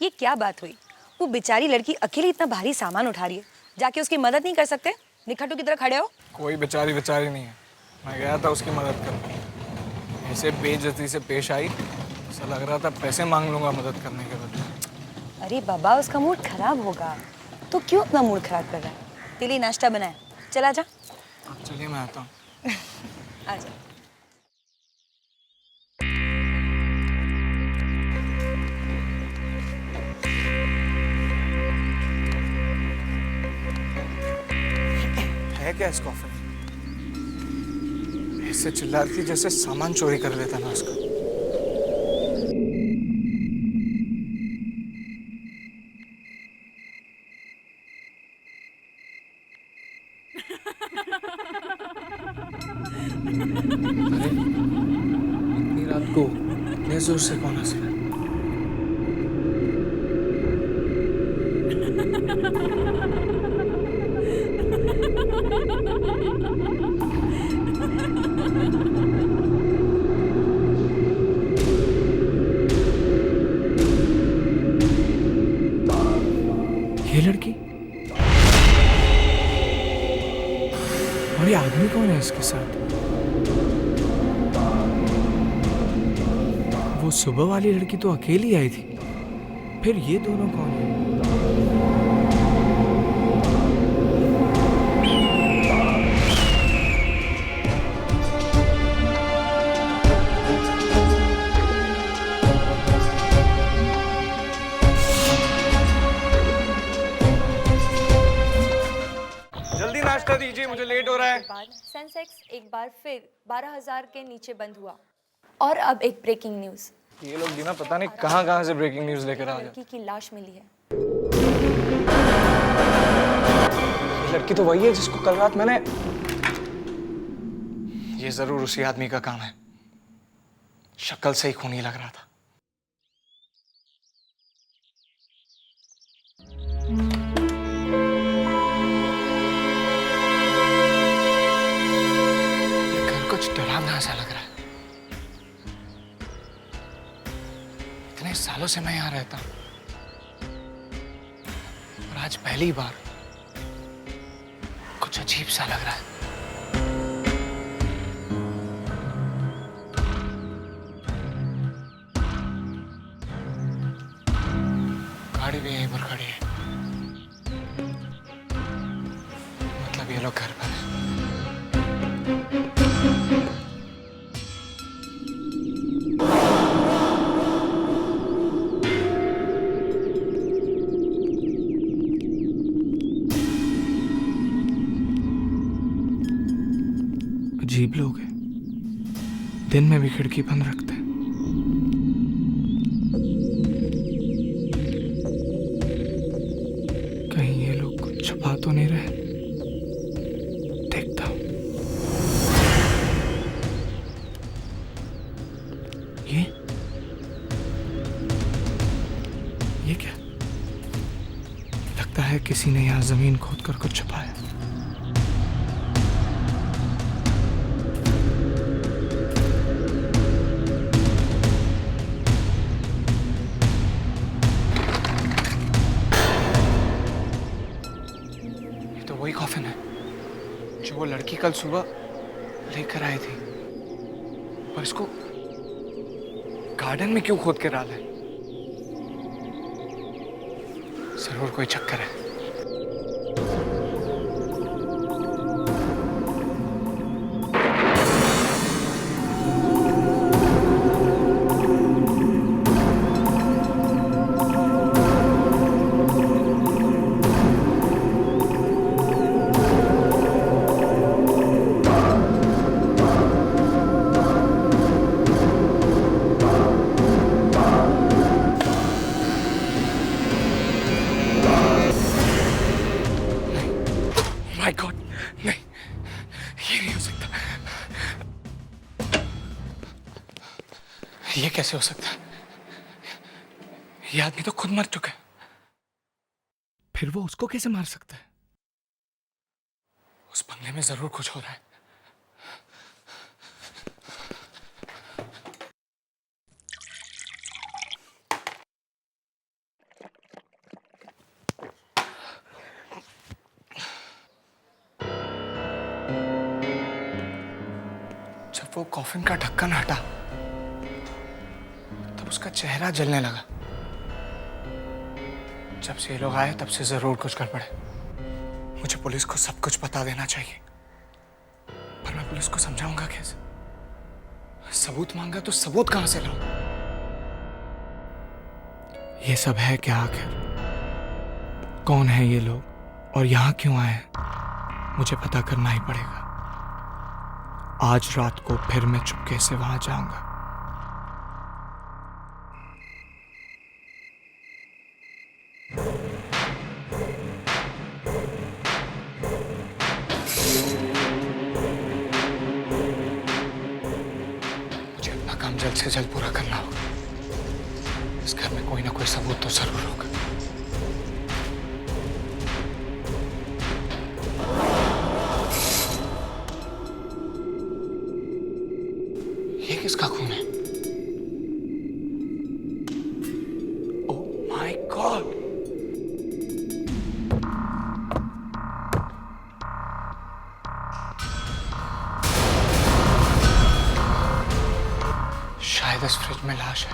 ये क्या बात हुई? वो बेचारी लड़की अकेली इतना भारी सामान उठा रही है, जाके उसकी मदद नहीं कर सकते? निखट्टू की तरह खड़े हो। कोई बेचारी नहीं है, मैं गया था उसकी मदद करने। ऐसे बेइज्जती से पेश आई, ऐसा लग रहा था पैसे मांग लूंगा मदद करने के बदले। अरे बाबा, उसका मूड खराब होगा, तो क्यों अपना मूड खराब कर रहा है? तेरे लिए नाश्ता बनाया, चला जा। अब चलिए मैं आता हूँ। आजा। है क्या इस कॉफी में? ऐसे चिल्ला रही थी जैसे सामान चोरी कर लेता ना उसका। अरे इतनी रात को इतने जोर से कौन हंस रहा है? ये लड़की और ये आदमी कौन है इसके साथ? वो सुबह वाली लड़की तो अकेली आई थी, फिर ये दोनों कौन है? जल्दी नाश्ता दीजिए, मुझे लेट हो रहा है। सेंसेक्स एक बार फिर 12,000 के नीचे बंद हुआ। और अब एक ब्रेकिंग न्यूज। ये लोग बिना पता नहीं कहाँ से ब्रेकिंग न्यूज लेकर आ जाते। लड़की की लाश मिली है। ये लड़की तो वही है जिसको कल रात मैंने... ये जरूर उसी आदमी का काम है, शक्ल से ही खूनी लग रहा था। ये घर कुछ डरावना सा लग रहा है। इतने सालों से मैं यहां रहता हूं और आज पहली बार कुछ अजीब सा लग रहा है। गाड़ी भी यहीं पर खड़ी है, मतलब ये लोग घर पर है। अजीब लोग हैं, दिन में भी खिड़की बंद रखते हैं। कहीं ये लोग कुछ छुपा तो नहीं रहे? देखता हूं। ये क्या? लगता है किसी ने यहां जमीन खोद कर कुछ छुपाया। वही कॉफिन है जो वो लड़की कल सुबह लेकर आई थी, और इसको गार्डन में क्यों खोद के डाला है? जरूर कोई चक्कर है। माय गॉड, नहीं, ये नहीं हो सकता। ये कैसे हो सकता है? ये आदमी तो खुद मर चुका है, फिर वो उसको कैसे मार सकता है? उस बंगले में जरूर कुछ हो रहा है। जब वो कॉफिन का ढक्कन हटा तब उसका चेहरा जलने लगा। जब से ये लोग आए तब से जरूर कुछ गड़बड़ है। मुझे पुलिस को सब कुछ बता देना चाहिए, पर मैं पुलिस को समझाऊंगा कैसे? सबूत मांगा तो सबूत कहां से लाऊं? ये सब है क्या आखिर? कौन है ये लोग और यहां क्यों आए हैं? मुझे पता करना ही पड़ेगा। आज रात को फिर मैं चुपके से वहां जाऊंगा। मुझे अपना काम जल्द से जल्द पूरा करना होगा। इस घर में कोई ना कोई सबूत तो जरूर होगा। ये किसका खून है? Oh my God! शायद इस फ्रिज में लाश है।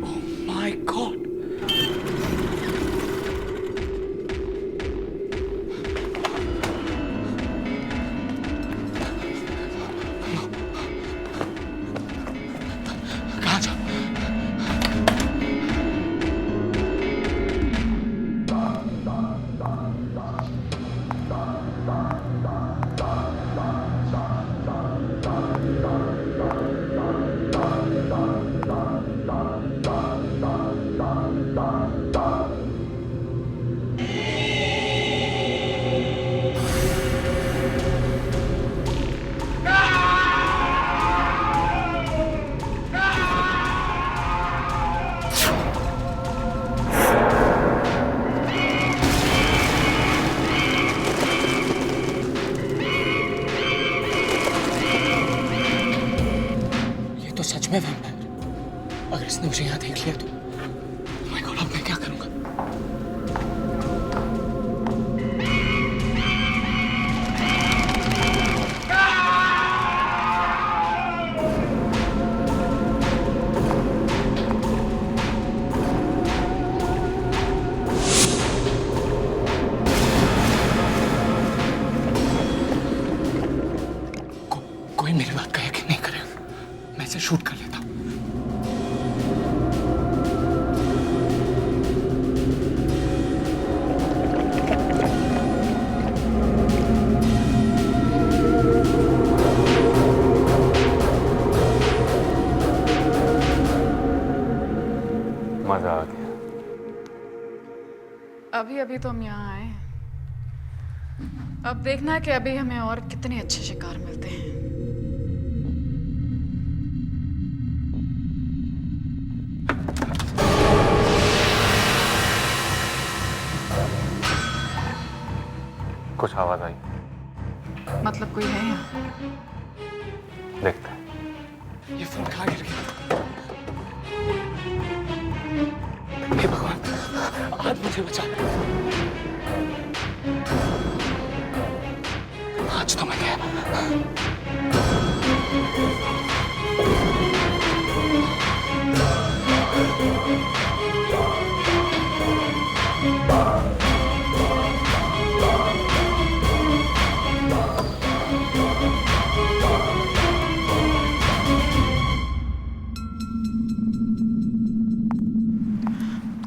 Oh my God! कहाँ जा? ये तो सच में वैम्पायर। अगर इसने मुझे यहाँ देख लिया तो माय गॉड, अब मैं क्या करूंगा? कोई मेरी बात का यकीन नहीं करेगा। मैं इसे शूट कर लेता हूँ। मजा आ गया। अभी अभी तो हम यहाँ आए, अब देखना है कि अभी हमें और कितने अच्छे शिकार मिलते हैं। कुछ आवाज आई? मतलब कोई है यहाँ? देखते हैं। ये फोन कहाँ गिर गया? हे भगवान, आज मुझे बचा। आज तो मैं गया।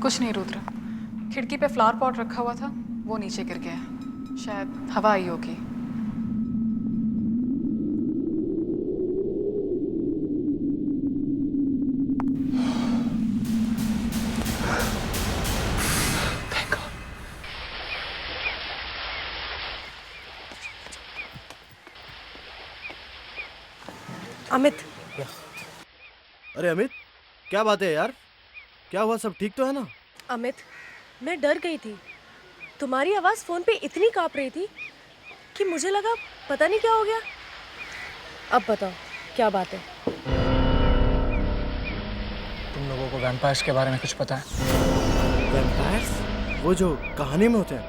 कुछ नहीं रुद्र, खिड़की पे फ्लावर पॉट रखा हुआ था, वो नीचे गिर गया है। शायद हवा आई होगी। अमित। अरे अमित, क्या बात है यार? क्या हुआ, सब ठीक तो है ना? अमित, मैं डर गई थी। तुम्हारी आवाज़ फ़ोन पे इतनी काँप रही थी कि मुझे लगा पता नहीं क्या हो गया। अब बताओ क्या बात है? तुम लोगों को वैम्पायर्स के बारे में कुछ पता है? वैम्पायर्स? वो जो कहानी में होते हैं,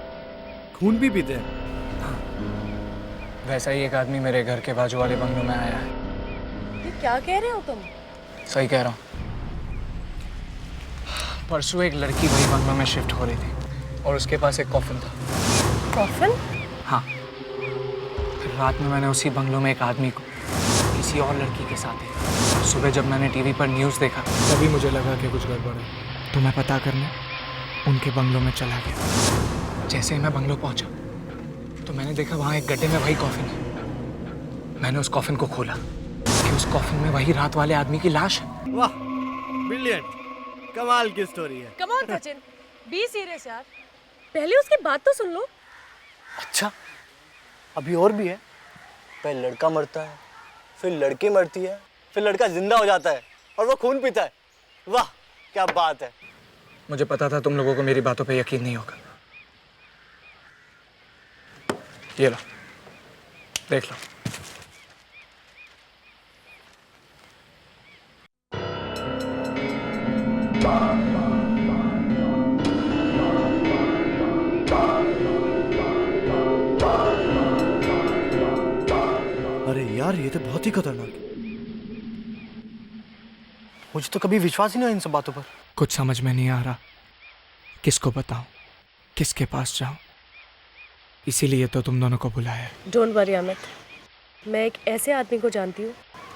खून भी पीते हैं। वैसा ही एक आदमी मेरे घर के बाजू वाले बंगलों में आया है। ये क्या कह रहे हो तुम? सही कह रहा हूँ। परसों एक लड़की वही बंगलों में शिफ्ट हो रही थी और उसके पास एक कॉफिन था। कॉफिन? हाँ। फिर रात में मैंने उसी बंगलों में एक आदमी को किसी और लड़की के साथ देखा। सुबह जब मैंने टीवी पर न्यूज़ देखा तभी मुझे लगा कि कुछ गड़बड़ है, तो मैं पता करने उनके बंगलों में चला गया। जैसे ही मैं बंगलों पहुंचा तो मैंने देखा वहाँ एक गड्ढे में वही कॉफिन है। मैंने उस कॉफिन को खोला कि उस कॉफिन में वही रात वाले आदमी की लाश है। वाह, ब्रिलियंट, कमाल की स्टोरी है। Come on Sachin, be serious यार। पहले उसकी बात तो सुन लो। अच्छा, अभी और भी है। पहले लड़का मरता है, फिर लड़की मरती है, फिर लड़का जिंदा हो जाता है और वो खून पीता है। वाह, क्या बात है। मुझे पता था तुम लोगों को मेरी बातों पे यकीन नहीं होगा। ये लो, देख लो। अरे यार, ये तो बहुत ही खतरनाक है। मुझे तो कभी विश्वास ही नहीं हुआ इन सब बातों पर। कुछ समझ में नहीं आ रहा, किसको बताऊं, किसके पास जाऊं। इसीलिए तो तुम दोनों को बुलाया है। डोंट वरी अमित, मैं एक ऐसे आदमी को जानती हूँ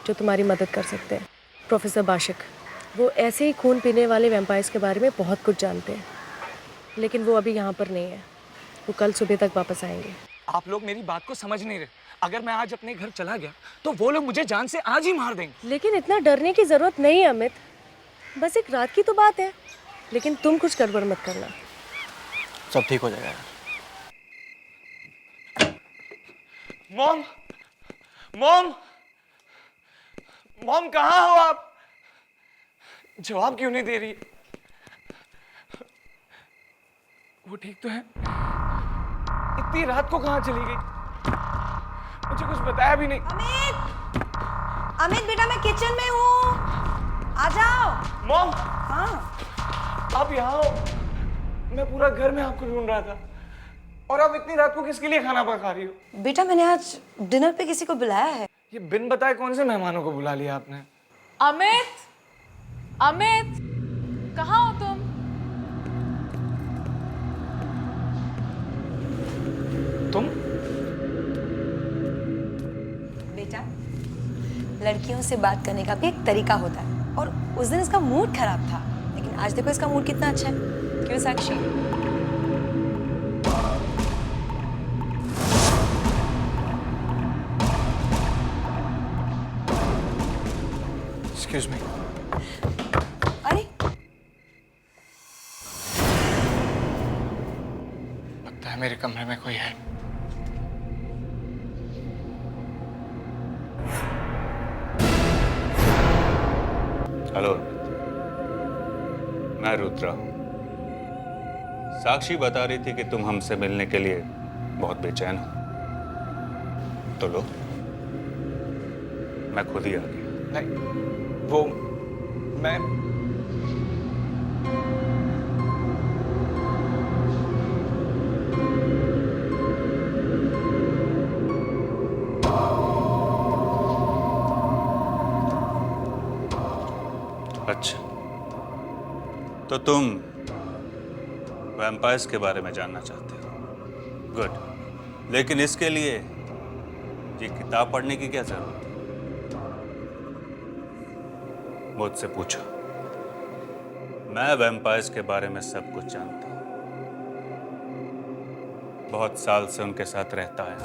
जो तुम्हारी मदद कर सकते हैं। प्रोफेसर बाशिक। वो ऐसे ही खून पीने वाले वैम्पायर्स के बारे में बहुत कुछ जानते हैं, लेकिन वो अभी यहाँ पर नहीं है। वो कल सुबह तक वापस आएंगे। आप लोग मेरी बात को समझ नहीं रहे। अगर मैं आज अपने घर चला गया तो वो लोग मुझे जान से आज ही मार देंगे। लेकिन इतना डरने की जरूरत नहीं है अमित, बस एक रात की तो बात है। लेकिन तुम कुछ गड़बड़ मत करना। सब ठीक हो जाएगा। मॉम, मॉम, मॉम कहाँ हो आप? जवाब क्यों नहीं दे रही? वो ठीक तो है? इतनी रात को कहाँ चली गई? मुझे कुछ बताया भी नहीं। अमित, अमित बेटा, मैं किचन में हूँ, आ जाओ। मॉम, हाँ, आप यहाँ हो? मैं पूरा घर में आपको ढूंढ रहा था। और आप इतनी रात को किसके लिए खाना पका रही हो? बेटा मैंने आज डिनर पे किसी को बुलाया है। ये बिन बताए कौन से मेहमानों को बुला लिया आपने? अमित, अमित, कहाँ हो तुम? तुम? बेटा, लड़कियों से बात करने का भी एक तरीका होता है, और उस दिन इसका मूड खराब था, लेकिन आज देखो इसका मूड कितना अच्छा है। क्यों साक्षी? Excuse me. अरे, लगता है मेरे कमरे में कोई है। हेलो, मैं रुद्रा हूं। साक्षी बता रही थी कि तुम हमसे मिलने के लिए बहुत बेचैन हो, तो लो, मैं खुद ही आ गया। नहीं, वो मैं अच्छा, तो तुम वैम्पायर्स के बारे में जानना चाहते हो? गुड, लेकिन इसके लिए ये किताब पढ़ने की क्या जरूरत है? मुझसे पूछो, मैं वैम्पायर्स के बारे में सब कुछ जानता हूं। बहुत साल से उनके साथ रहता है।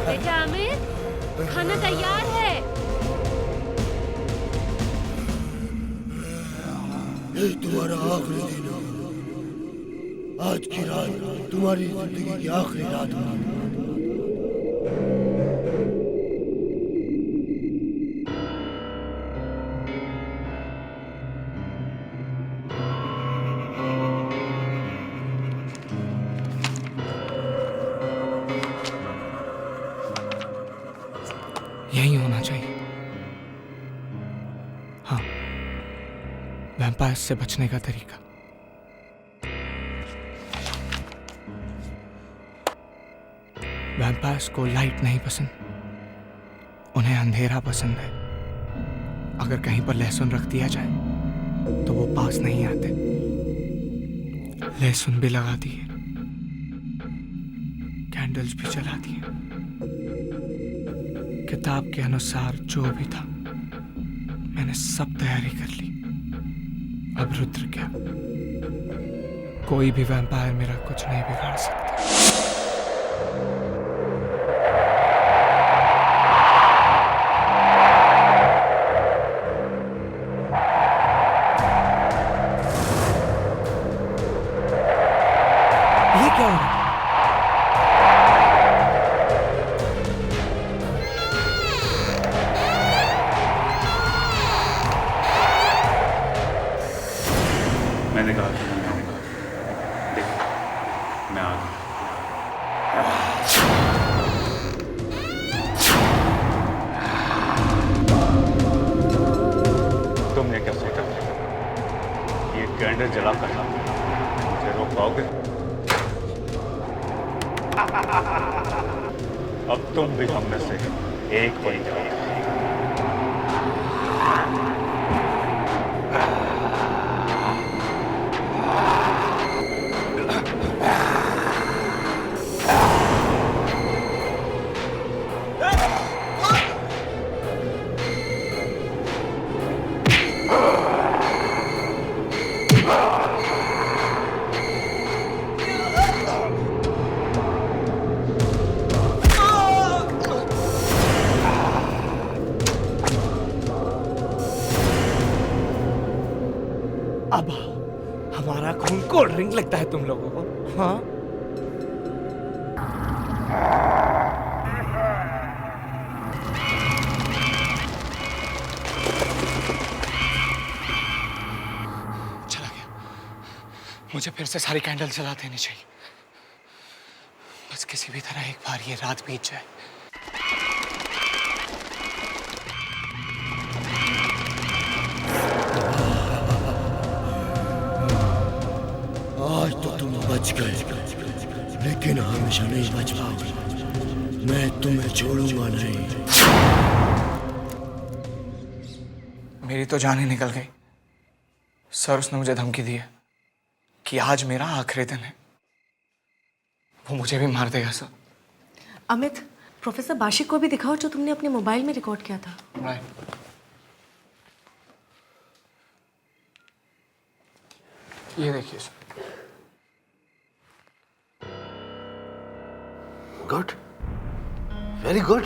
बेटा अमित, खाना तैयार है। ये तुम्हारा आखिरी दिन है। आज की रात तुम्हारी जिंदगी की आखिरी रात है। यही होना चाहिए। हाँ, वैम्पायर्स से बचने का तरीका। वैम्पायर्स को लाइट नहीं पसंद, उन्हें अंधेरा पसंद है। अगर कहीं पर लहसुन रख दिया जाए तो वो पास नहीं आते। लहसुन भी लगा दिए, कैंडल्स भी जला दिए। किताब के अनुसार जो भी था मैंने सब तैयारी कर ली। अब रुद्र क्या, कोई भी वैम्पायर मेरा कुछ नहीं बिगाड़ सकता। ये क्या हो रहा है? मैंने कहा था, देखो मैं आ गया। तुमने क्या सोचा ये कैंडल जलाकर मुझे रोक पाओगे? अब तुम भी हम में से एक बन जाओगे। अब हमारा खून कोल्ड ड्रिंक लगता है तुम लोगों को? हाँ, चला गया। मुझे फिर से सारी कैंडल जला देनी चाहिए। बस किसी भी तरह एक बार ये रात बीत जाए। आज तो तुम बच गए, लेकिन हमेशा नहीं बच पाओगे। मैं तुम्हें छोड़ूंगा नहीं। मेरी तो जान ही निकल गई। सर, उसने मुझे धमकी दी है कि आज मेरा आखिरी दिन है। वो मुझे भी मार देगा सर। अमित, प्रोफेसर बाशिक को भी दिखाओ जो तुमने अपने मोबाइल में रिकॉर्ड किया था। राइट। ये देखिए sir. Good, very good.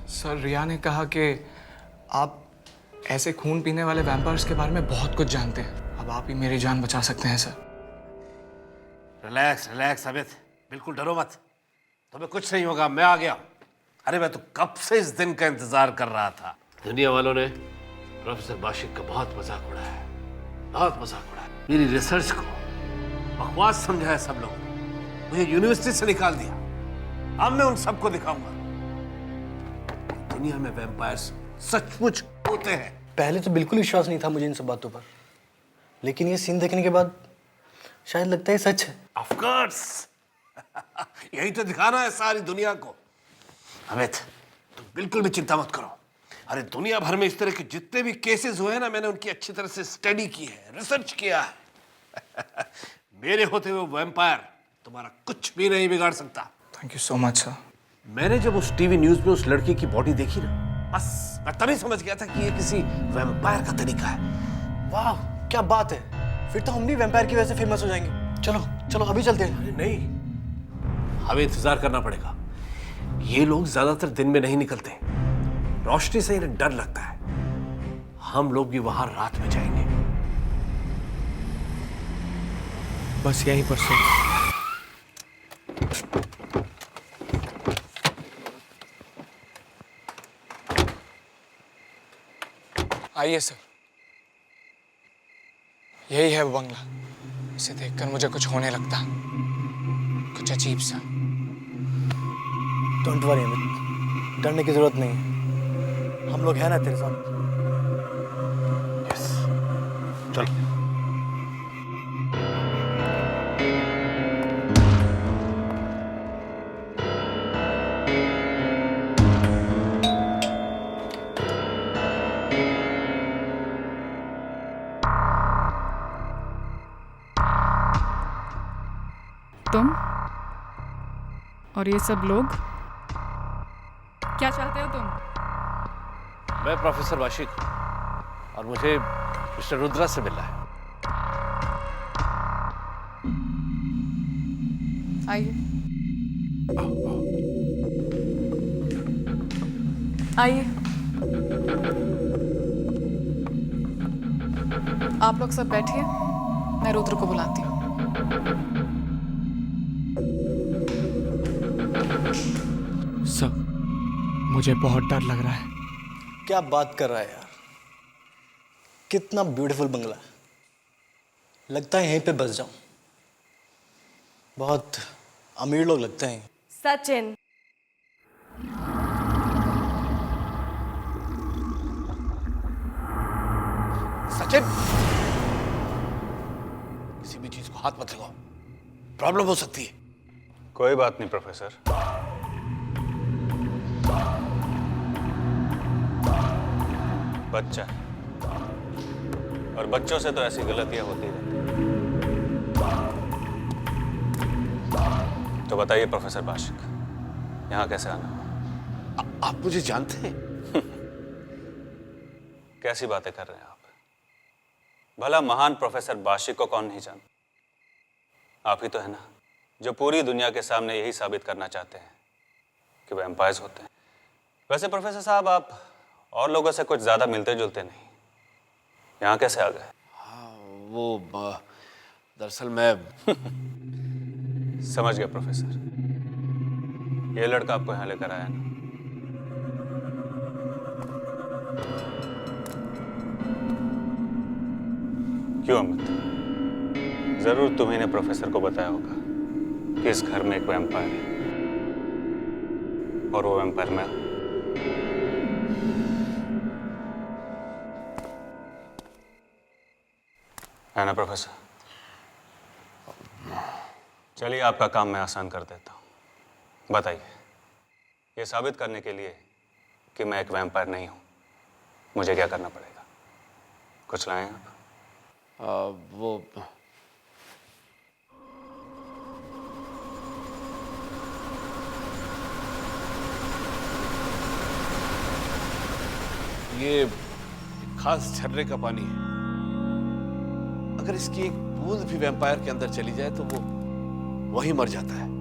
Sir, Riya ने कहा कि आप ऐसे खून पीने वाले वैम्पायर्स के बारे में बहुत कुछ जानते हैं। अब आप ही मेरी जान बचा सकते हैं सर। रिलैक्स रिलैक्स अमित, बिल्कुल डरो मत। तुम्हें कुछ नहीं होगा, मैं आ गया। अरे मैं तो कब से इस दिन का इंतजार कर रहा था। दुनिया वालों ने प्रोफेसर बाशिक का बहुत मजाक उड़ाया है, बहुत मजाक उड़ाया। मेरी रिसर्च को बकवास समझा है सब लोगों ने, मुझे यूनिवर्सिटी से निकाल दिया। अब मैं उन सबको दिखाऊंगा दुनिया में वैम्पायर्स सचमुच होते हैं। पहले तो बिल्कुल विश्वास नहीं था मुझे इन सब बातों पर, लेकिन ये सीन देखने के बाद शायद लगता है सच है। ऑफ कोर्स यही तो दिखाना है सारी दुनिया को। अमित, तुम बिल्कुल भी चिंता मत करो। अरे दुनिया भर में इस तरह के जितने भी केसेस हुए हैं ना, मैंने उनकी अच्छी तरह से स्टडी की है, रिसर्च किया है। मेरे होते हुए वैम्पायर तुम्हारा कुछ भी नहीं बिगाड़ सकता। Thank you so much sir. मैंने जब उस टीवी न्यूज में उस लड़की की बॉडी देखी ना, बस मैं तभी समझ गया था कि ये किसी वैम्पायर का तरीका है। वाह, क्या बात है। फिर तो हम भी वैम्पायर की वजह से फेमस हो जाएंगे। चलो चलो अभी चलते हैं। अरे नहीं, हमें इंतजार करना पड़ेगा। ये लोग ज्यादातर दिन में नहीं निकलते, रोशनी से इन्हें डर लगता है। हम लोग भी वहां रात में जाएंगे। बस यहीं पर सो। आइए सर, यही है वो बंगला। इसे देखकर मुझे कुछ होने लगता, कुछ अजीब सा। डोंट वरी अमित, डरने की जरूरत नहीं है, हम लोग हैं ना तेरे साथ। यस, चल। तुम और ये सब लोग क्या चाहते हो तुम? मैं प्रोफेसर वाशिक और मुझे मिस्टर रुद्रा से मिलना है। आइए आइए। आप लोग सब बैठिए, मैं रुद्र को बुलाती हूँ। सर, मुझे बहुत डर लग रहा है। क्या बात कर रहा है यार, कितना ब्यूटीफुल बंगला है, लगता है यहीं पे बस जाऊं। बहुत अमीर लोग लगते हैं। सचिन, सचिन, किसी भी चीज को हाथ मत लगाओ, प्रॉब्लम हो सकती है। कोई बात नहीं प्रोफेसर, बच्चा है और बच्चों से तो ऐसी गलतियां होती रहती हैं। तो बताइए प्रोफेसर बाशिक, यहाँ कैसे आना हुआ? आप मुझे जानते हैं? कैसी बातें कर रहे हैं आप? भला महान प्रोफेसर बाशिक को कौन नहीं जानता? आप ही तो है ना, जो पूरी दुनिया के सामने यही साबित करना चाहते हैं कि वैम्पायर्स होते हैं। वैसे प्रोफेसर साहब, आप और लोगों से कुछ ज्यादा मिलते जुलते नहीं, यहाँ कैसे आ गए? हाँ, वो दरअसल मैं समझ गया प्रोफेसर, ये लड़का आपको यहाँ लेकर आया ना? क्यों अमित, जरूर तुम्ही ने प्रोफेसर को बताया होगा कि इस घर में एक वैम्पायर है और वो वैम्पायर मैं हूं। है ना प्रोफेसर? चलिए, आपका काम मैं आसान कर देता हूं। बताइए, ये साबित करने के लिए कि मैं एक वैम्पायर नहीं हूं, मुझे क्या करना पड़ेगा? कुछ लाएं आप? वो ये खास झरने का पानी है। अगर इसकी एक बूंद भी वैम्पायर के अंदर चली जाए तो वो वहीं मर जाता है।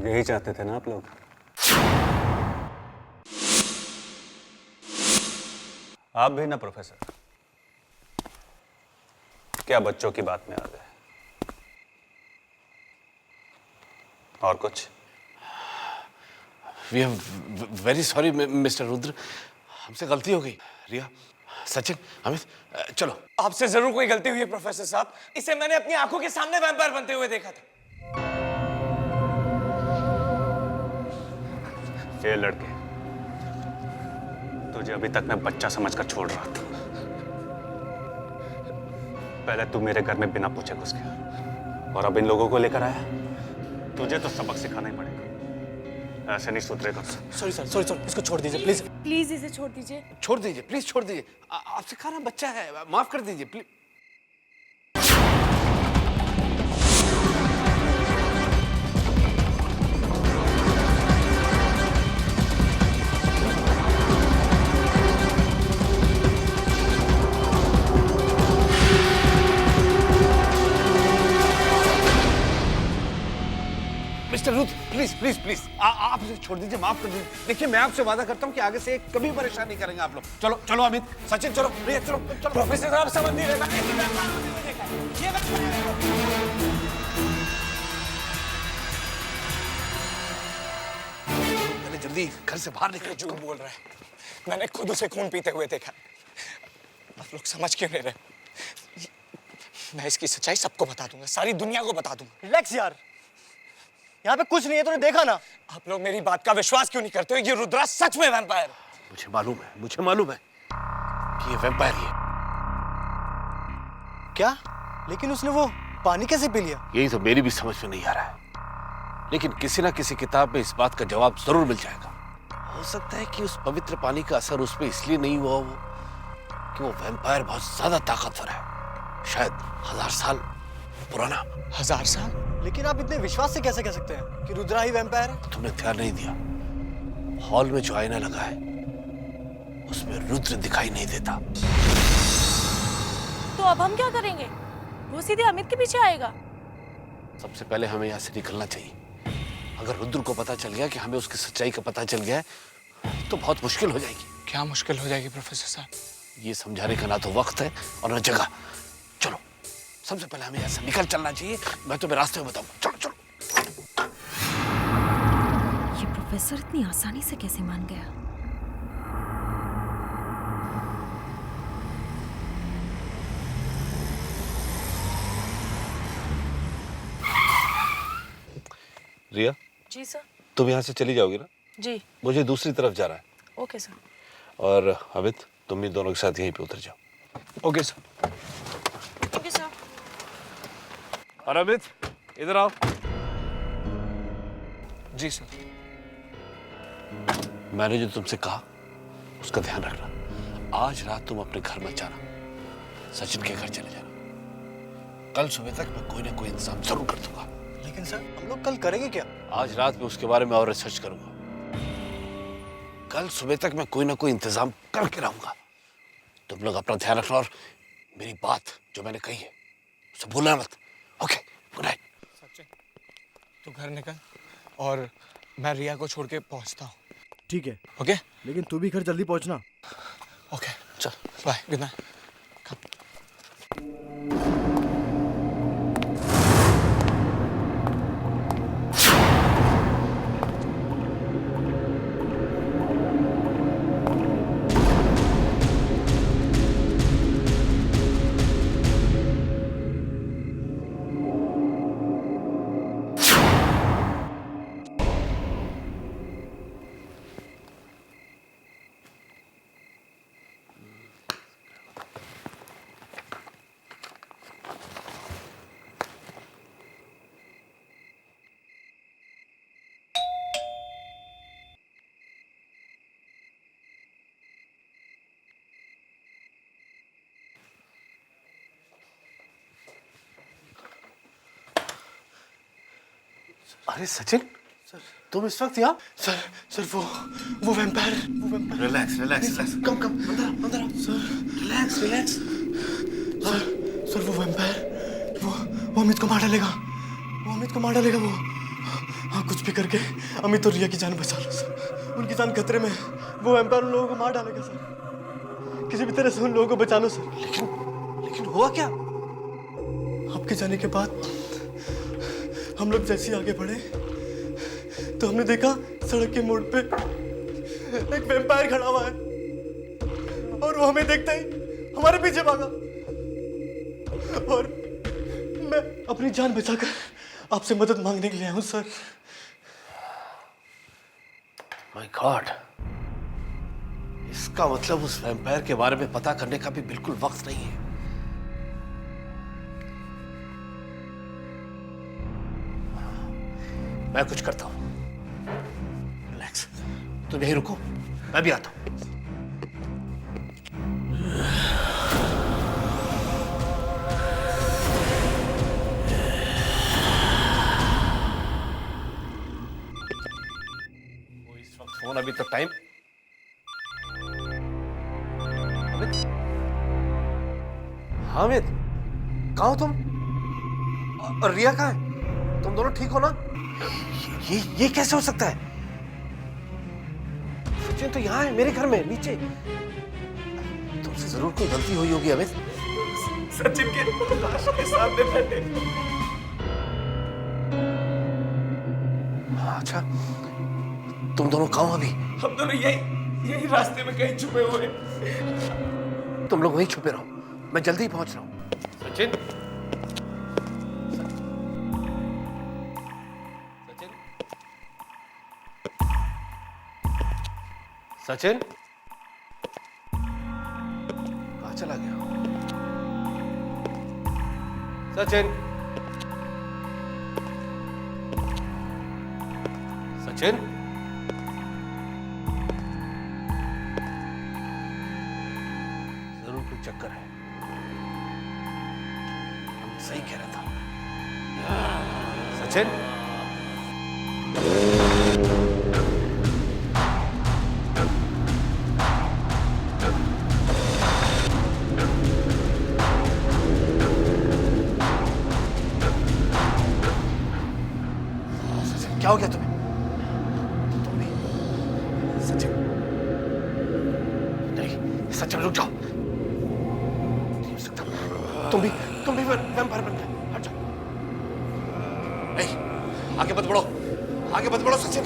यही चाहते थे ना आप लोग? आप भी ना प्रोफेसर, क्या बच्चों की बात में आ गए? और कुछ? We are very sorry mister Rudra, हमसे गलती हो गई। रिया, सचिन, अमित, चलो। आपसे जरूर कोई गलती हुई है प्रोफेसर साहब। इसे मैंने अपनी आंखों के सामने वैम्पायर बनते हुए देखा था। ये लड़के, तुझे अभी तक मैं बच्चा समझकर छोड़ रहा था। पहले तू मेरे घर में बिना पूछे घुस गया और अब इन लोगों को लेकर आया। तुझे तो सबक सिखाना ही पड़ेगा, ऐसे नहीं सुधरेगा। सॉरी सर, इसको छोड़ दीजिए प्लीज। प्लीज इसे छोड़ दीजिए। छोड़ दीजिए, प्लीज छोड़ दीजिए। आपसे कहा ना, बच्चा है, माफ कर दीजिए please. Mister Ruth, please please please, आप इसे छोड़ दीजिए, माफ कर दीजिए। देखिए, मैं आपसे वादा करता हूँ कि आगे से कभी परेशान नहीं करेंगे आप लोग। चलो चलो अमित, सचिन, चलो प्रिया, चलो चलो। प्रोफेसर साहब समझ नहीं रहे। पहले जल्दी घर से बाहर निकले। झूठ बोल रहा है, मैंने खुद उसे खून पीते हुए देखा। आप लोग समझ क्यों नहीं रहे? मैं इसकी सच्चाई सबको बता दूंगा, सारी दुनिया को बता दूंगा। रिलैक्स यार, यहाँ पे कुछ नहीं है, तूने देखा ना। आप लोग मेरी बात का विश्वास क्यों नहीं करते हो? ये रुद्रा सच में वैम्पायर है। मुझे मालूम है कि ये वैम्पायर ही है। क्या? लेकिन उसने वो पानी कैसे पी लिया? यही तो मेरी भी समझ में नहीं आ रहा है, लेकिन किसी ना किसी किताब में इस बात का जवाब जरूर मिल जाएगा। हो सकता है कि उस पवित्र पानी का असर उस पर इसलिए नहीं हुआ वो कि वो वैम्पायर बहुत ज्यादा ताकतवर है, शायद 1000 साल पुराना। 1000 साल? लेकिन आप इतने विश्वास से कैसे कह सकते हैं कि रुद्रा ही वैम्पायर है? तुमने ध्यान नहीं दिया, हॉल में जो आईना लगा है उसमें रुद्र दिखाई नहीं देता। तो अब हम क्या करेंगे? वो सीधे अमित के पीछे आएगा। सबसे पहले हमें यहाँ से निकलना चाहिए। अगर रुद्र को पता चल गया कि हमें उसकी सच्चाई का पता चल गया है तो बहुत मुश्किल हो जाएगी। क्या मुश्किल हो जाएगी प्रोफेसर साहब? ये समझाने का ना तो वक्त है और ना जगह। चलो, सबसे पहले हमें यहाँ से निकल चलना चाहिए। मैं तुम्हें रास्ते में बताऊंगा। चलो चलो। ये प्रोफेसर इतनी आसानी से कैसे मान गया? रिया, जी सर। तुम यहाँ से चली जाओगी ना? जी। मुझे दूसरी तरफ जाना है। Okay sir. और अमित, तुम भी दोनों के साथ यहीं पे उतर जाओ। Okay sir. Okay sir. और अमित, इधर आओ। जी सर। मैंने जो तुमसे कहा उसका ध्यान रखना। आज रात तुम अपने घर मत जाना, सचिन के घर चले जाना। कल सुबह तक मैं कोई ना कोई इंतजाम जरूर कर दूंगा। लेकिन सर, हम लोग कल करेंगे क्या? आज रात में उसके बारे में और रिसर्च करूंगा। कल सुबह तक मैं कोई ना कोई इंतजाम करके रहूंगा। तुम लोग अपना ध्यान रखना और मेरी बात जो मैंने कही है उसे भूलना मत। Okay, good night. सचिन, तू घर निकल और मैं रिया को छोड़ के पहुंचता हूँ। ठीक है। ओके? लेकिन तू भी घर जल्दी पहुंचना। ओके, चल बाय, गुड नाइट। अरे सचिन, सर तुम इस वक्त यहाँ? सर वो vampire. Relax relax relax. Come come अंदर आओ। Sir relax relax. सर वो वैम्पायर, वो अमित को मार डालेगा। वो हाँ, कुछ भी करके अमित और रिया की जान बचा लो सर। उनकी जान खतरे में है। वो वैम्पायर उन लोगों को मार डालेगा सर। किसी भी तरह से उन लोगों को बचा लो सर। लेकिन हुआ क्या? आपके जाने के बाद हम लोग जैसे ही आगे बढ़े तो हमने देखा सड़क के मोड़ पे एक वैम्पायर खड़ा हुआ है और वो हमें देखते ही हमारे पीछे भागा और मैं अपनी जान बचाकर आपसे मदद मांगने के लिए आया हूं सर। माय गॉड, इसका मतलब उस वैम्पायर के बारे में पता करने का भी बिल्कुल वक्त नहीं है। मैं कुछ करता हूं, रिलैक्स, तुम यहीं रुको, मैं भी आता हूं। इस वक्त फोन अभी तक टाइम हामिद, कहाँ हो तुम? और रिया कहाँ है? तुम दोनों ठीक हो ना? ये कैसे हो सकता है? सचिन तो यहाँ है, मेरे घर में नीचे। तुमसे जरूर कोई गलती हुई होगी अमित। सचिन के लाश के सामने बैठे। अच्छा, तुम दोनों कहाँ हो अभी? हम दोनों यही रास्ते में कहीं छुपे हुए। तुम लोग वहीं छुपे रहो, मैं जल्दी ही पहुंच रहा हूँ। सचिन, सचिन कहाँ चला गया? सचिन, सचिन, जरूर कोई चक्कर है। हम सही कह रहा था। सचिन, क्या हो गया तुम्हें? तुम भी? सचिन, नहीं सचिन रुक जाओ, नहीं हो सकता। तुम भी वैम्पायर बन गए। हट जाओ, नहीं आगे मत बढ़ो, आगे मत बढ़ो सचिन,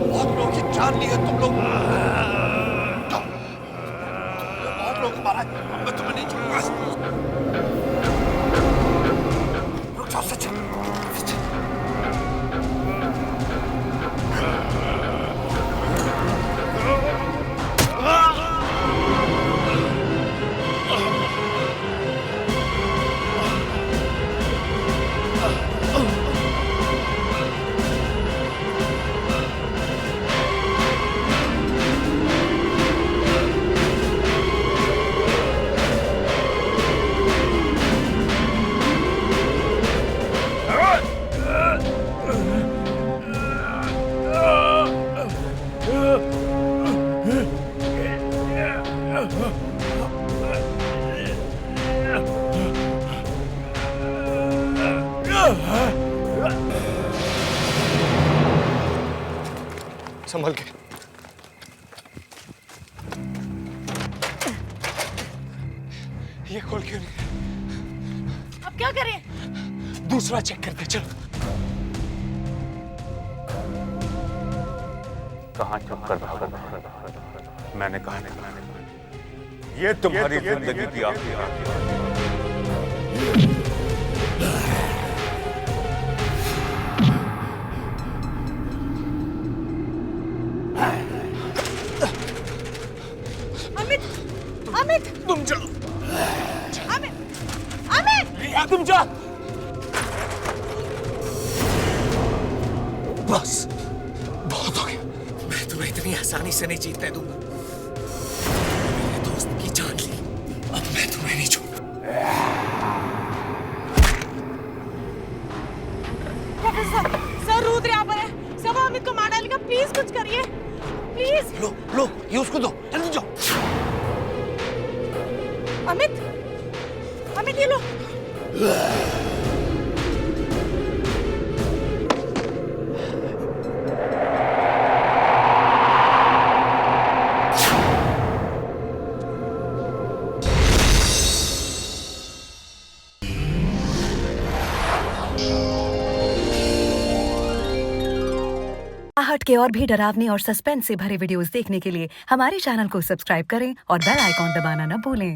बहुत लोगों की जान ली है तुम लोग। जाओ, बहुत लोगों को मारा है, मैं तुम्हें नहीं छोड़ूंगा। रुक जाओ सचिन। संभल के। ये खोल क्यों नहीं? अब क्या करें? दूसरा चेक करते चलो। कहाँ चुप कर भागा? मैंने कहा ये तुम्हारी जिंदगी की आखिरी रात है। अमित, तुम जाओ। अमित, रिया तुम जाओ। बस बहुत हो गया। मैं तुम्हें इतनी आसानी से नहीं जीतने दूंगा। मेरे दोस्त की जान ली, अब मैं तुम्हें नहीं छोड़ूंगा। प्रोफेसर, सर रुद्र यहाँ पर है। सब अमित को मार डालेगा, प्लीज कुछ करिए, प्लीज। लो ये उसको दो, जल्दी जाओ। अमित, ये लो। आर्ट के और भी डरावने और सस्पेंस से भरे वीडियोस देखने के लिए हमारे चैनल को सब्सक्राइब करें और बेल आइकॉन दबाना न भूलें।